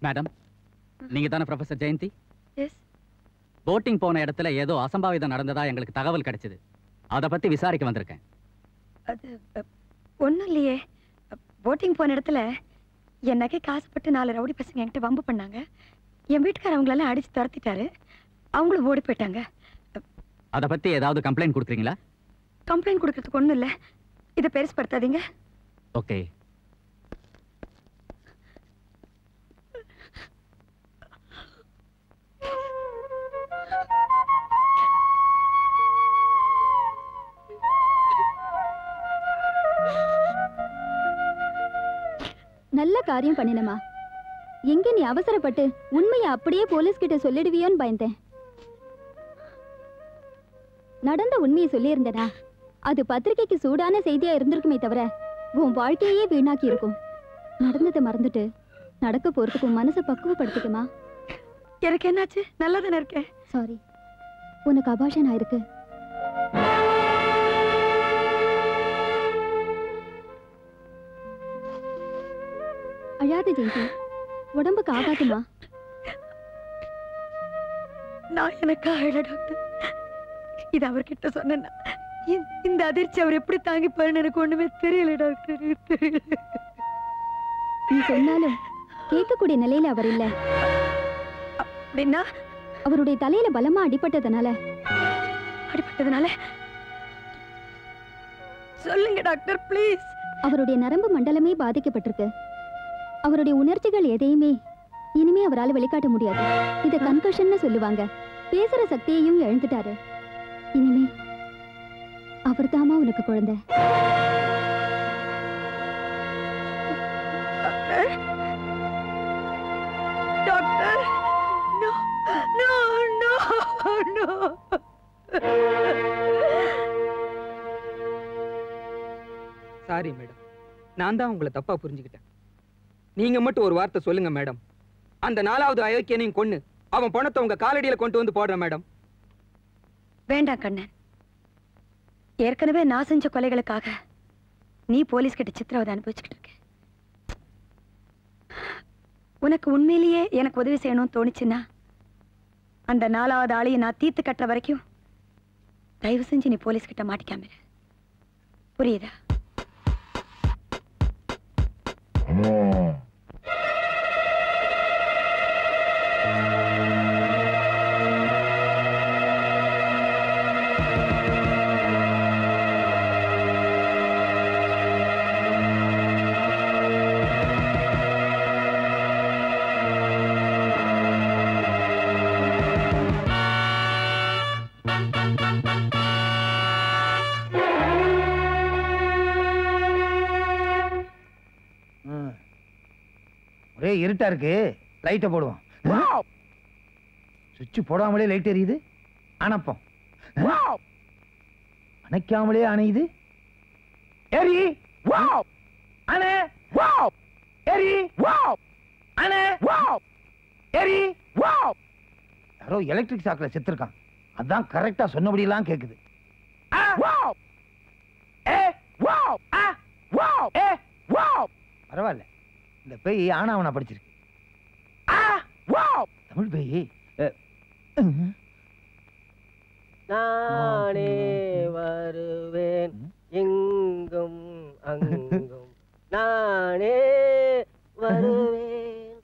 மேடம், நீங்க தானே ப்ரொஃபசர் ஜெயந்தி? எஸ். போட்டிங் போன இடத்துல ஏதோ அசம்பாவிதம் நடந்ததா எங்களுக்கு தகவல் கிடைச்சது. அதை பத்தி விசாரிக்க வந்திருக்கேன். அது ஒன்றும் இல்லையே. போட்டிங் போன இடத்துல என் நகை காசுப்பட்டு 4 ரவுடி பசங்க என்கிட்ட வம்பு பண்ணாங்க. என் வீட்டுக்கார அவங்களெல்லாம் அடிச்சு துரத்திட்டாரு. அவங்களும் ஓடி போயிட்டாங்க. அதை பத்தி ஏதாவது கம்ப்ளைண்ட் கொடுக்குறீங்களா? கம்ப்ளைண்ட் கொடுக்கறதுக்கு ஒன்றும் இல்லை. இதை பெருசுப்படுத்தாதீங்க. ஓகே. நல்ல காரியம் பண்ணினமா. எங்க நீ அவசரப்பட்டு உண்மையை அப்படியே போலீஸ் கிட்ட சொல்லிடுவியோன்னு பயந்தேன். நடந்த உண்மையை சொல்லியிருந்தனா அது பத்திரிகைக்கு சூடான செய்தியா இருந்திருக்குமே தவிர உன் வாழ்க்கையே வீணாக்கி இருக்கும். நடந்ததை மறந்துட்டு நடக்க போறதுக்கு மனசை பக்குவப்படுத்திக்குமா. எனக்கு என்னாச்சு? நல்லா தானே இருக்கேன். சாரி, உனக்கு அபாஷன் ஆயிருக்கு. அழாத ஜெயந்தி, உடம்புக்கு ஆகாதுமா. நான் எனக்கு அழல டாக்டர். இது அவர்கிட்ட சொன்னா இந்த அதிர்ச்சி அவர் எப்படி தாங்கிப்பாருன்னு எனக்கு ஒண்ணுமே தெரியல டாக்டர். தெரியல. நீ சொன்னாலும் கேட்கக்கூடிய நிலையில அவர் இல்ல. அப்படின்னா அவருடைய தலையில பலமா அடிபட்டதுனால சொல்லுங்க டாக்டர் ப்ளீஸ். அவருடைய நரம்பு மண்டலமே பாதிக்கப்பட்டிருக்கு. அவருடைய உணர்ச்சிகள் எதையுமே இனிமே அவரால் வெளிக்காட்ட முடியாது. இத கன்கஷன்னு சொல்லுவாங்க. பேசுற சக்தியையும் இழந்துட்டாரு. இனிமே அவர்தாமா உனக்கு குழந்தை. சாரி மேடம், நான் தான் உங்களை தப்பா புரிஞ்சுக்கிட்டேன். நீங்க மட்டும் ஒரு வார்த்தை சொல்லுங்க மேடம். அந்த 4வது அயோக்கியனையும் கொன்னு அவன் பணத்தை உங்க காலடியில கொண்டு வந்து போடுறேன் மேடம். வேண்டாம் கண்ணன். ஏற்கனவே நான் செஞ்ச கொலைகளுக்காக நீ போலீஸ் கிட்ட சித்திரவதை அனுபவிச்சுக்கிட்டு இருக்க. உனக்கு உண்மையிலேயே எனக்கு உதவி செய்யணும்னு தோணுச்சுன்னா அந்த 4வது ஆளையை நான் தீர்த்து கட்டுற வரைக்கும் தயவு செஞ்சு நீ போலீஸ் கிட்ட மாட்டிக்காம இரு. புரியுதா? ஒரே இருட்டா இருக்கு, லைட்டை போடுவோம். சுவிட்ச் போடாமலே லைட் எரியுது. அணைப்போம். அணைக்காமலே அணையுது. எரி அணை எரி அணை எரி. யாரோ எலக்ட்ரிக் ஷாக்ல செத்துருக்கான். அதான் கரெக்டா சொன்னபடியெல்லாம் கேக்குது. பரவாயில்ல, இந்த பேய் ஆனாவனா படிச்சிருக்கு. தமிழ் பேய். நானே வருவேன் எங்கும் அங்கும், நானே வருவேன்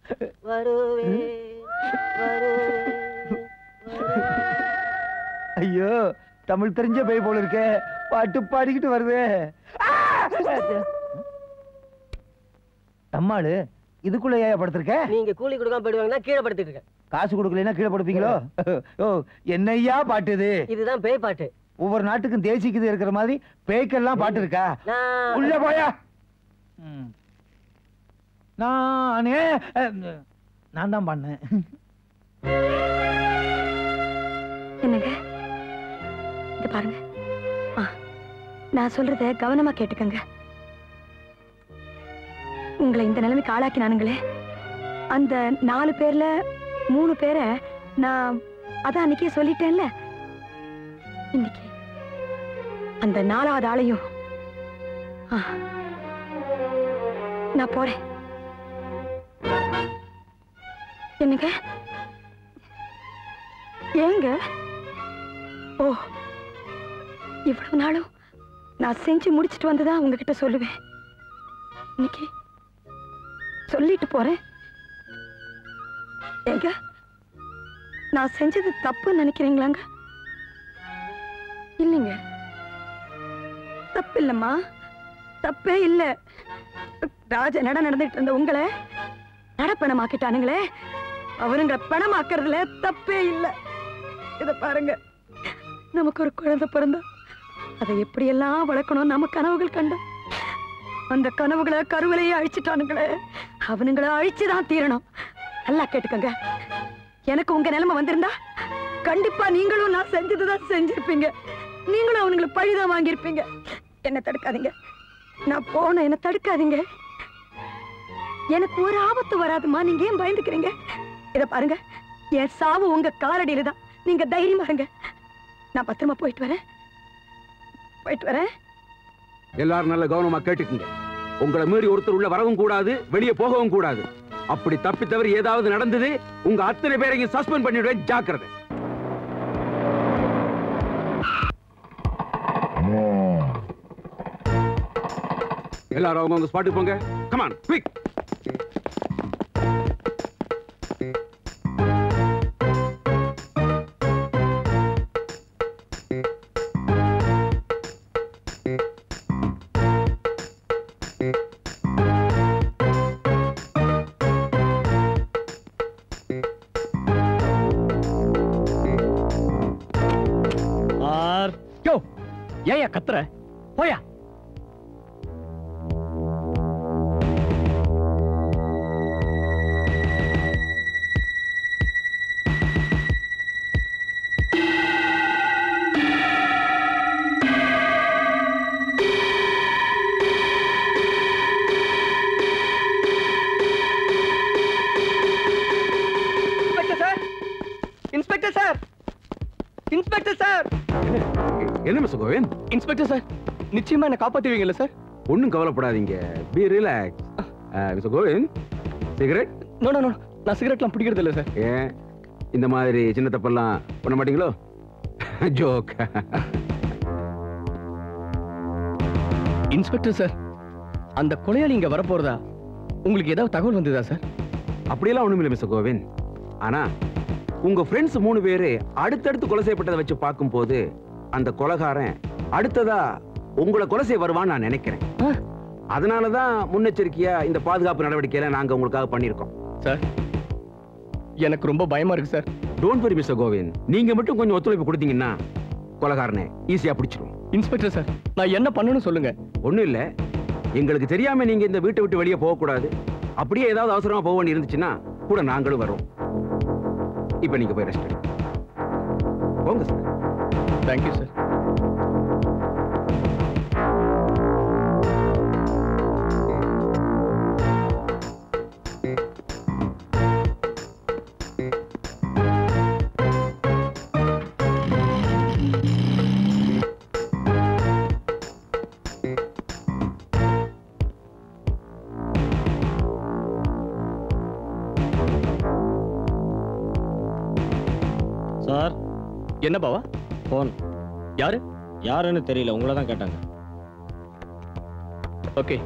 வருவேன் வருவேன். ஐயோ, தமிழ் தெரிஞ்ச பேய் போல இருக்க. பாட்டு பாடிக்கிட்டு வருது. நம்மாளு இதுக்குள்ள ஏன் படுத்திருக்க? நீங்க கூலி கொடுக்காம போயிடுவாங்கன்னா கீழே படுத்துட்டு இருக்கேன். காசு கொடுக்கலன்னா கீழே படுப்பீங்களோ? ஓ, என்னையா பாட்டு இது? இதுதான் பேய் பாட்டு. ஒவ்வொரு நாட்டுக்கும் தேசிக்குது இருக்கிற மாதிரி பேய்க்கெல்லாம் பாட்டு இருக்கா? உள்ள போயா. நானே நான் தான் பண்ணேன். என்னங்க இது பாருங்க, நான் சொல்றத கவனமா கேட்டுக்கங்க. உங்களை இந்த நிலைமைக்கு ஆளாக்கினானுங்களே, அந்த 4 பேர்ல 3 பேரை நான் அதான் அன்னைக்கே சொல்லிட்டேன்ல. இன்னைக்கு அந்த 4வது ஆளையும் நான் போறேன். என்னங்க ஏங்க? ஓ, இவ்வளவு நாளும் நான் செஞ்சு முடிச்சிட்டு வந்துதான் உங்ககிட்ட சொல்லுவேன். இன்னைக்கு சொல்லிட்டு போறேன். ஏங்க, நான் செஞ்சது தப்புன்னு நினைக்கிறீங்களாங்க? இல்லைங்க, தப்பு இல்லம்மா, தப்பே இல்ல. ராஜ நடந்துட்டு இருந்த உங்களை நடப்பணமாக்கிட்டானுங்களே, அவருங்க பணமாக்குறதுல தப்பே இல்ல. இத பாருங்க, நமக்கு ஒரு குழந்தை பிறந்தா அதை எப்படியெல்லாம் வளர்க்கணும் நம்ம கனவுகள் கண்டோம். அந்த கனவுகளை கருவிலையே அழிச்சிட்டானுங்களே, அவனுங்களை அழிச்சுதான் தீரணும். நல்லா கேட்டுக்கங்க, எனக்கு உங்க நிலைமை வந்திருந்தா கண்டிப்பா நீங்களும் நான் செஞ்சதுதான் செஞ்சிருப்பீங்க. நீங்களும் அவனுங்களை பழிதான் வாங்கியிருப்பீங்க. என்ன தடுக்காதீங்க, நான் போன என்ன தடுக்காதீங்க. எனக்கு ஒரு ஆபத்து வராதுமா, நீங்க ஏன் பயந்துக்கிறீங்க? இத பாருங்க, என் சாவு உங்க காலடியில தான். நீங்க தைரியமா இருங்க. நான் பத்திரமா போயிட்டு வரேன். எல்லாரும் நல்ல கவனமா கேட்டுக்குங்க. உங்களை மீறி ஒருத்தர் உள்ள வரவும் கூடாது, வெளியே போகவும் கூடாது. அப்படி தப்பி தவறி ஏதாவது நடந்தது, உங்க அத்தனை பேரையும் சஸ்பெண்ட் பண்ணிடுவேன். ஜாக்கிரதை. எல்லாரும் அவங்க ஸ்பாட்டுக்கு போங்க. Come on, quick. ஏயா கத்துற? போயா. கோவிந்த். இன்ஸ்பெக்டர் சார், நிச்சயமா என்ன காப்பாத்துவீங்கல்ல சார்? ஒன்றும் கவலைப்படாதீங்க. Be relax. Mister Govind, cigarette? No no no, நான் சிகரெட்லாம் பிடிக்கிறது இல்லை சார். ஏன் இந்த மாதிரி சின்ன தப்பெல்லாம் பண்ண மாட்டீங்களோ? ஜோக். இன்ஸ்பெக்டர் சார், அந்த கொலையாளி இங்க வரப்போறதா உங்களுக்கு ஏதாவது தகவல் வந்ததா சார்? அப்படியெல்லாம் ஒண்ணுமில்லை மிஸ்டர் கோவிந்த். ஆனா உங்க ஃப்ரெண்ட்ஸ் 3 பேரு அடுத்தடுத்து கொலை செய்யப்பட்டதை வச்சு பார்க்கும்போது அந்த கொலைகாரன் அடுத்ததா உங்களை கொலை செய்ய வருவான்னு நான் நினைக்கிறேன். அதனாலதான் முன்னெச்சரிக்கையா இந்த பாதுகாப்பு நடவடிக்கையில நாங்க உங்களுக்காக பண்ணிருக்கோம். சார், எனக்கு ரொம்ப பயமா இருக்கு sir. Don't worry mister Kovind. நீங்க மட்டும் கொஞ்சம் ஒத்துழைப்பு கொடுத்தீங்கன்னா கொலைகாரனை ஈஸியா பிடிச்சிடும். இன்ஸ்பெக்டர் சார், நான் என்ன பண்ணணும்னு சொல்லுங்க. ஒண்ணும் இல்ல, எங்களுக்கு தெரியாம நீங்க இந்த வீட்டை விட்டு வெளியே போக கூடாது. அப்படியே ஏதாவது அவசரமா போக வேண்டி இருந்துச்சுன்னா கூட நாங்களும் வரோம். இப்ப நீங்க போய் ரெஸ்ட் எடுங்க. போங்க சார். Thank you sir. சார், என்ன பாவா? போன். யாரு? யாருன்னு தெரியல, உங்களை தான் கேட்டாங்க. ஓகே.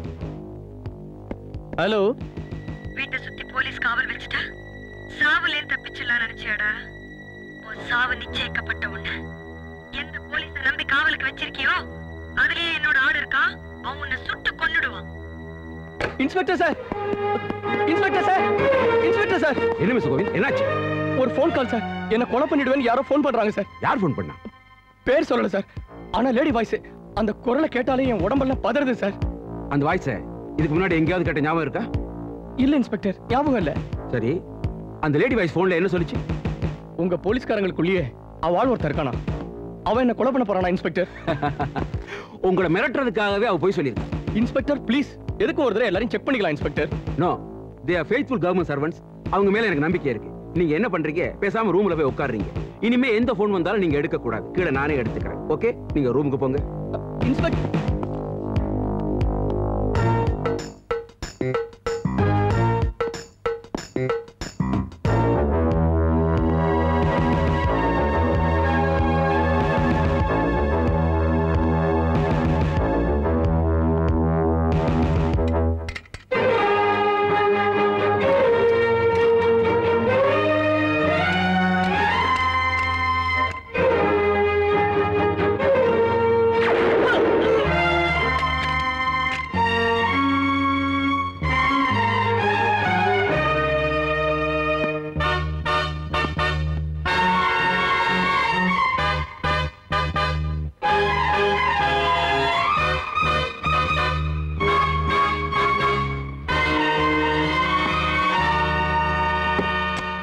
ஹலோ. வீட்டை சுத்தி போலீஸ் காவல் வச்சுட்டா சாவுலேன் தப்பிச்சிடலாம் நினைச்சியாடா? உன் சாவு நிச்சயிக்கப்பட்ட ஒண்ணு. எந்த போலீஸ நம்பி காவலுக்கு வச்சிருக்கியோ அதுலயே என்னோட ஆடு இருக்கா. அவன் உன்னை சுட்டு கொன்னுடுவான். Inspector sir, inspector sir, inspector sir. என்ன மிஸ்டர் கோவிந்த், என்னாச்சு? ஒரு ஃபோன் கால் சார். என்ன கொலை பண்ணிடுவேன்னு யாரோ ஃபோன் பண்றாங்க சார். யார் ஃபோன் பண்ணா? பேர் சொல்லல சார், ஆனா லேடி வாய்ஸ். அந்த குரலை கேட்டாலே என் உடம்பெல்லாம் பதறுது சார். அந்த வாய்ஸை இதுக்கு முன்னாடி எங்கேயாவது கேட்ட ஞாபகம் இருக்கா? இல்ல இன்ஸ்பெக்டர், ஞாபகம் இல்ல. சரி, அந்த லேடி வாய்ஸ் போன்ல என்ன சொல்லுச்சு? உங்க போலீஸ்காரங்களுக்குள்ளேயே அவள் ஒருத்தர் இருக்கானா, அவன் என்ன கொலை பண்ண போறானா இன்ஸ்பெக்டர்? உங்களை மிரட்டுறதுக்காகவே அவ போய் சொல்லியிருக்கா. இன்ஸ்பெக்டர் ப்ளீஸ், எதுக்கு ஒரு தடவை எல்லாரும் செக் பண்ணிக்கலாம் inspector. No, they are faithful government servants. அவங்க மேல எனக்கு நம்பிக்கை இருக்கு. நீங்க என்ன பண்றீங்க, பேசாம ரூம்ல போய் உட்காருங்க. இனிமே எந்த போன் வந்தாலும் நீங்க எடுக்க கூடாது. கீழே நானே எடுத்துக்கிறேன். ஓகே, நீங்க ரூமுக்கு போங்க. இன்ஸ்பெக்டர்.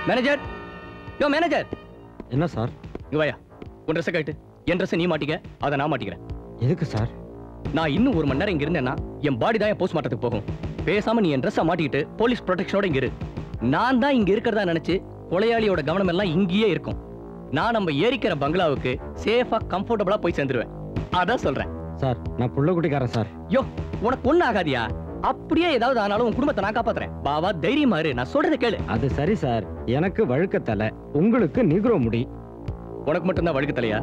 மேனேஜர், யோ மேனேஜர். என்ன சார்? இங்க வாயா. உன் ட்ரெஸ் கட்டு. என் ட்ரெஸ் நீ மாட்டிக்க, அதை நான் மாட்டிக்கிறேன். எதுக்கு சார்? நான் இன்னும் 1 மணி நேரம் இங்க இருந்தேன்னா என் பாடி தான் போஸ்ட் மார்ட்டத்துக்கு போகும். பேசாம நீ என் ட்ரெஸ்ஸை மாட்டிக்கிட்டு போலீஸ் ப்ரொடெக்ஷனோட இங்க இரு. நான் தான் இங்க இருக்கிறதா நினைச்சு கொலையாளியோட கவனம் எல்லாம் இங்கேயே இருக்கும். நான் நம்ம ஏறிக்கிற பங்களாவுக்கு சேஃபா கம்ஃபர்டபுளா போய் சேர்ந்துருவேன். அதான் சொல்றேன். சார், நான் புள்ள குட்டிக்காரன் சார். யோ, உனக்கு ஒண்ணு ஆகாதியா? அப்படியே ஏதாவது ஆனாலும் உன் குடும்பத்தை நான் காப்பாத்துறேன். பாவா, தைரியமா இரு. நான் சொல்றதை கேளு. அது சரி சார், எனக்கு வழுக்க தலை, உங்களுக்கு நீக்ரோ முடி. உனக்கு மட்டும் தான் வழுக்க தலையா?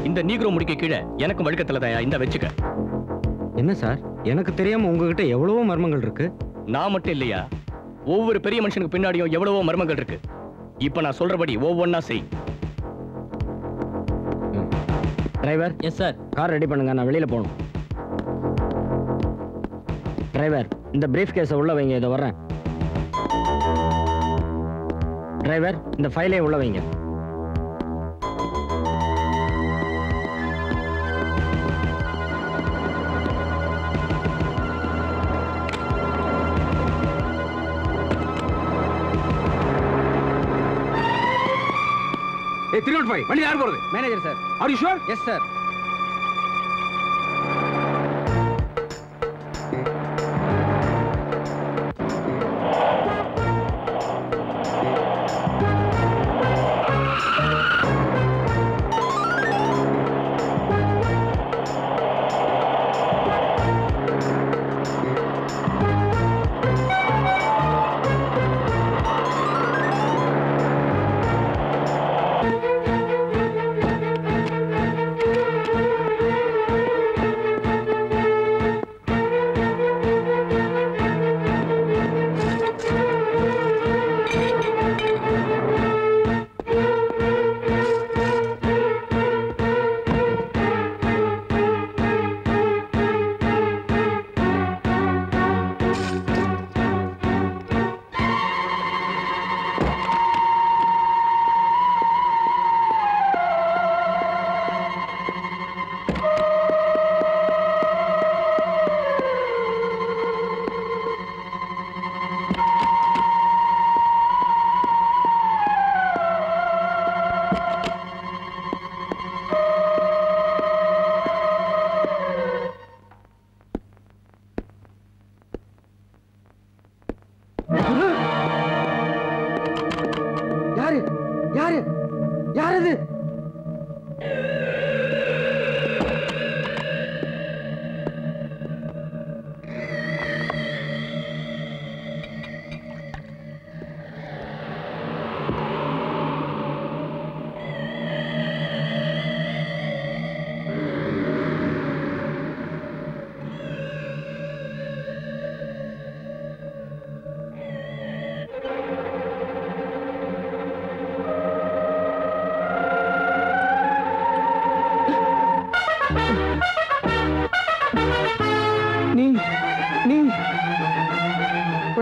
இந்த நீக்ரோ முடிக்க கீழே எனக்கும் வழுக்க தலை தாயா. இந்த வச்சுக்க. என்ன சார், எனக்கு தெரியாம உங்ககிட்ட எவ்வளவோ மர்மங்கள் இருக்கு. நான் மட்டும் இல்லையா, ஒவ்வொரு பெரிய மனுஷனுக்கு பின்னாடியும் எவ்வளவோ மர்மங்கள் இருக்கு. இப்ப நான் சொல்றபடி ஒவ்வொன்னா செய். Driver. Yes sir. Car ready பண்ணுங்க, நான் வெளியில போகணும். டிரைவர், இந்த பிரீஃப் கேஸை உள்ள வைங்க. இதை வர்றேன். டிரைவர், இந்த ஃபைலையும் உள்ள வைங்க. ஏய் 305 வண்டி யார் போறது? Manager sir. Are you sure? Yes sir.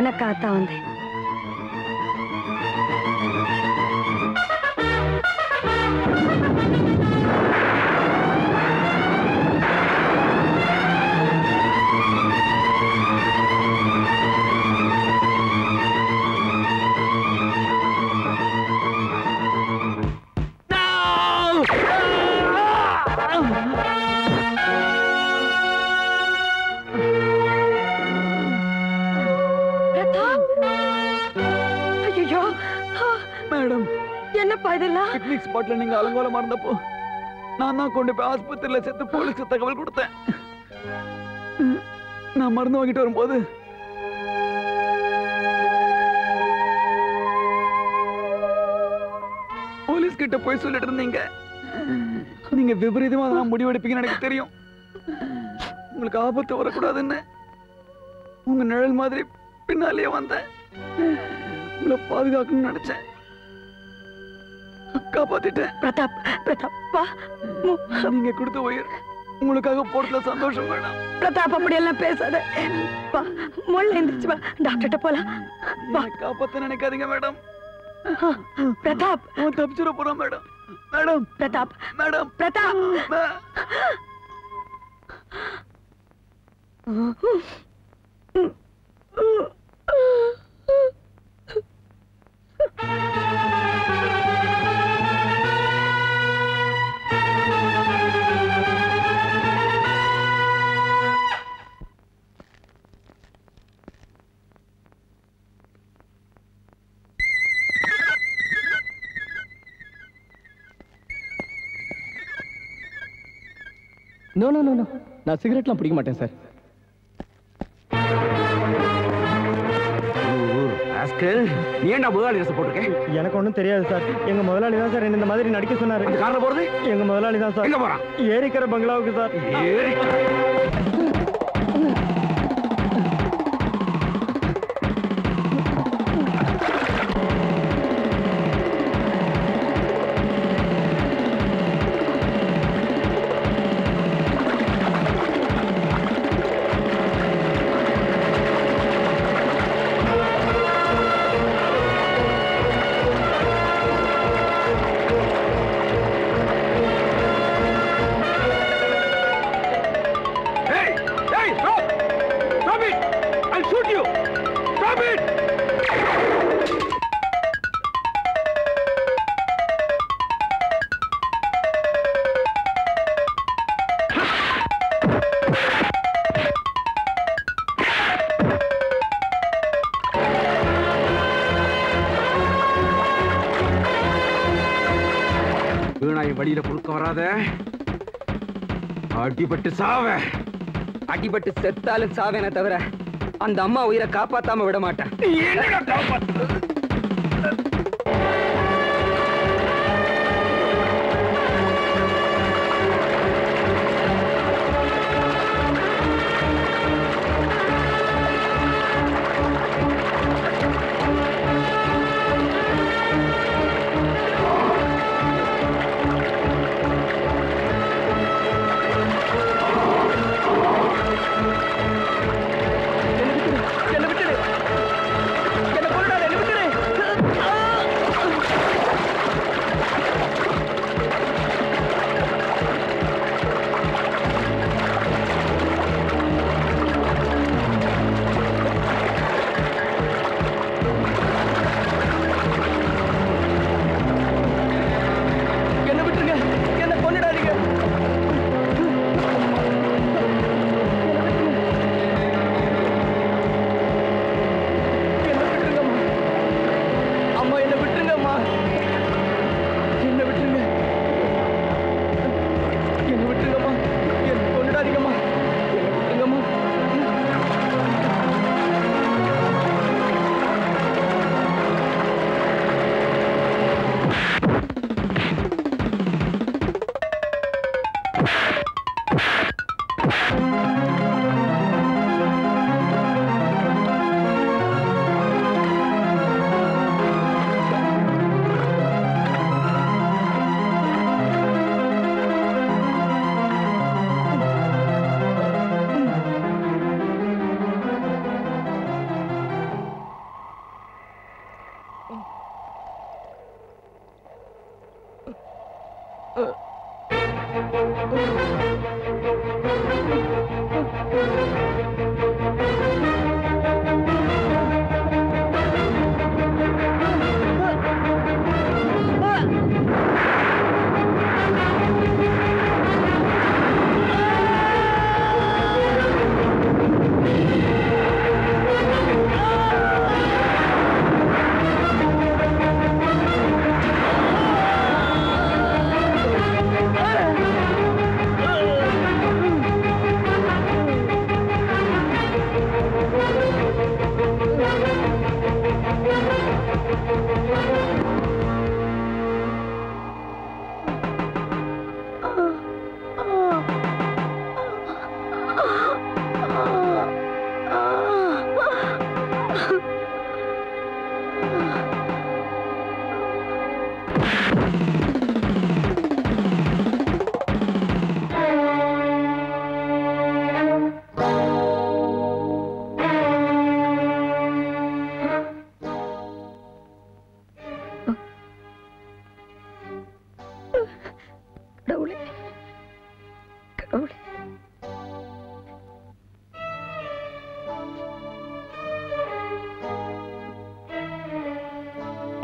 உனக்காகத்தான் வந்தேன். மேடம், என்னப்பா இதெல்லாம்? பிக்னிக் ஸ்பாட்ல நீங்க அலங்கோலமா இருந்தப்போ நான் தான் கொண்டு போய் ஆஸ்பத்திரியில சேர்த்து போலீஸ்க்கு தகவல் கொடுத்தேன். நான் மருந்து வாங்கிட்டு வரும்போது போலீஸ் கிட்ட போய் சொல்லிட்டு இருந்தீங்க. நீங்க விபரீதமா அதெல்லாம் முடிவெடுப்பீங்கன்னு எனக்கு தெரியும். உங்களுக்கு ஆபத்து வரக்கூடாதுன்னு உங்க நிழல் மாதிரி பின்னாலேயே வந்தேன். உங்களை பாதுகாக்கணும்னு நினைச்சேன். காப்பாத்திட்டேன். பிரதாப், பிரதாப் வா. நீங்க கொடுத்த உயிர் உங்களுக்காக போறதுல சந்தோஷம் வேணாம். பிரதாப் அப்படி எல்லாம் பேசாத. வா, முள்ள எந்திரிச்சு வா, டாக்டர்கிட்ட போலாம். வா, காப்பாத்த நினைக்காதீங்க மேடம். பிரதாப் தப்பிச்சிட போறோம் madam. Madam, Pratap, madam, Pratap. No no no no, நான் சிகரெட்லாம் பிடிக்க மாட்டேன் சார். நீ ஏன்டா முதலாளி ட்ரெஸ் போட்டிருக்க? எனக்கு ஒன்றும் தெரியாது சார். எங்க முதலாளி தான் சார் இந்த மாதிரி நடிக்க சொன்னாரு. அந்த கார்ல போறது? எங்க முதலாளி தான் சார். எங்க போறான்? ஏரிக்கிற பங்களாவுக்கு சார். வழியில குறுக்க வராத. அடிபட்டு சாவ. அடிபட்டு செத்தாலும் சாவேன தவிர அந்த அம்மா உயிரை காப்பாத்தாம விட மாட்டேன். என்ன விட்டுடு, என்ன விட்டுடு, என்ன கொல்லுடாத, என்ன விட்டுடு.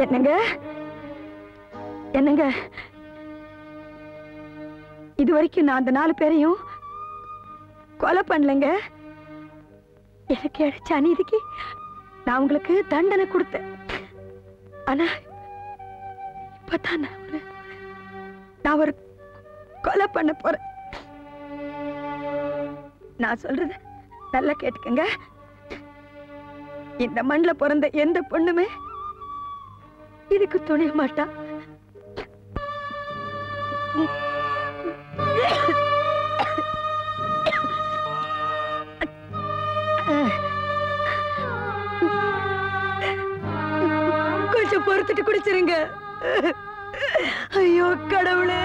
என்னங்க என்னங்க இது வரைக்கும் நான் அந்த 4 பேரையும் கொலை பண்ணலைங்க. எனக்கு அடிச்ச அநீதிக்கு நான் உங்களுக்கு தண்டனை கொடுத்தேன். ஆனா இப்பதான் நான் ஒரு கொலை பண்ண போறேன். நான் சொல்றது நல்லா கேட்டுக்கங்க. இந்த மண்ணில் பிறந்த எந்த பொண்ணுமே இதுக்கு துணிய மாட்டா. கொஞ்சம் பொறுத்துட்டு குடிச்சிருங்க. ஐயோ கடவுளே.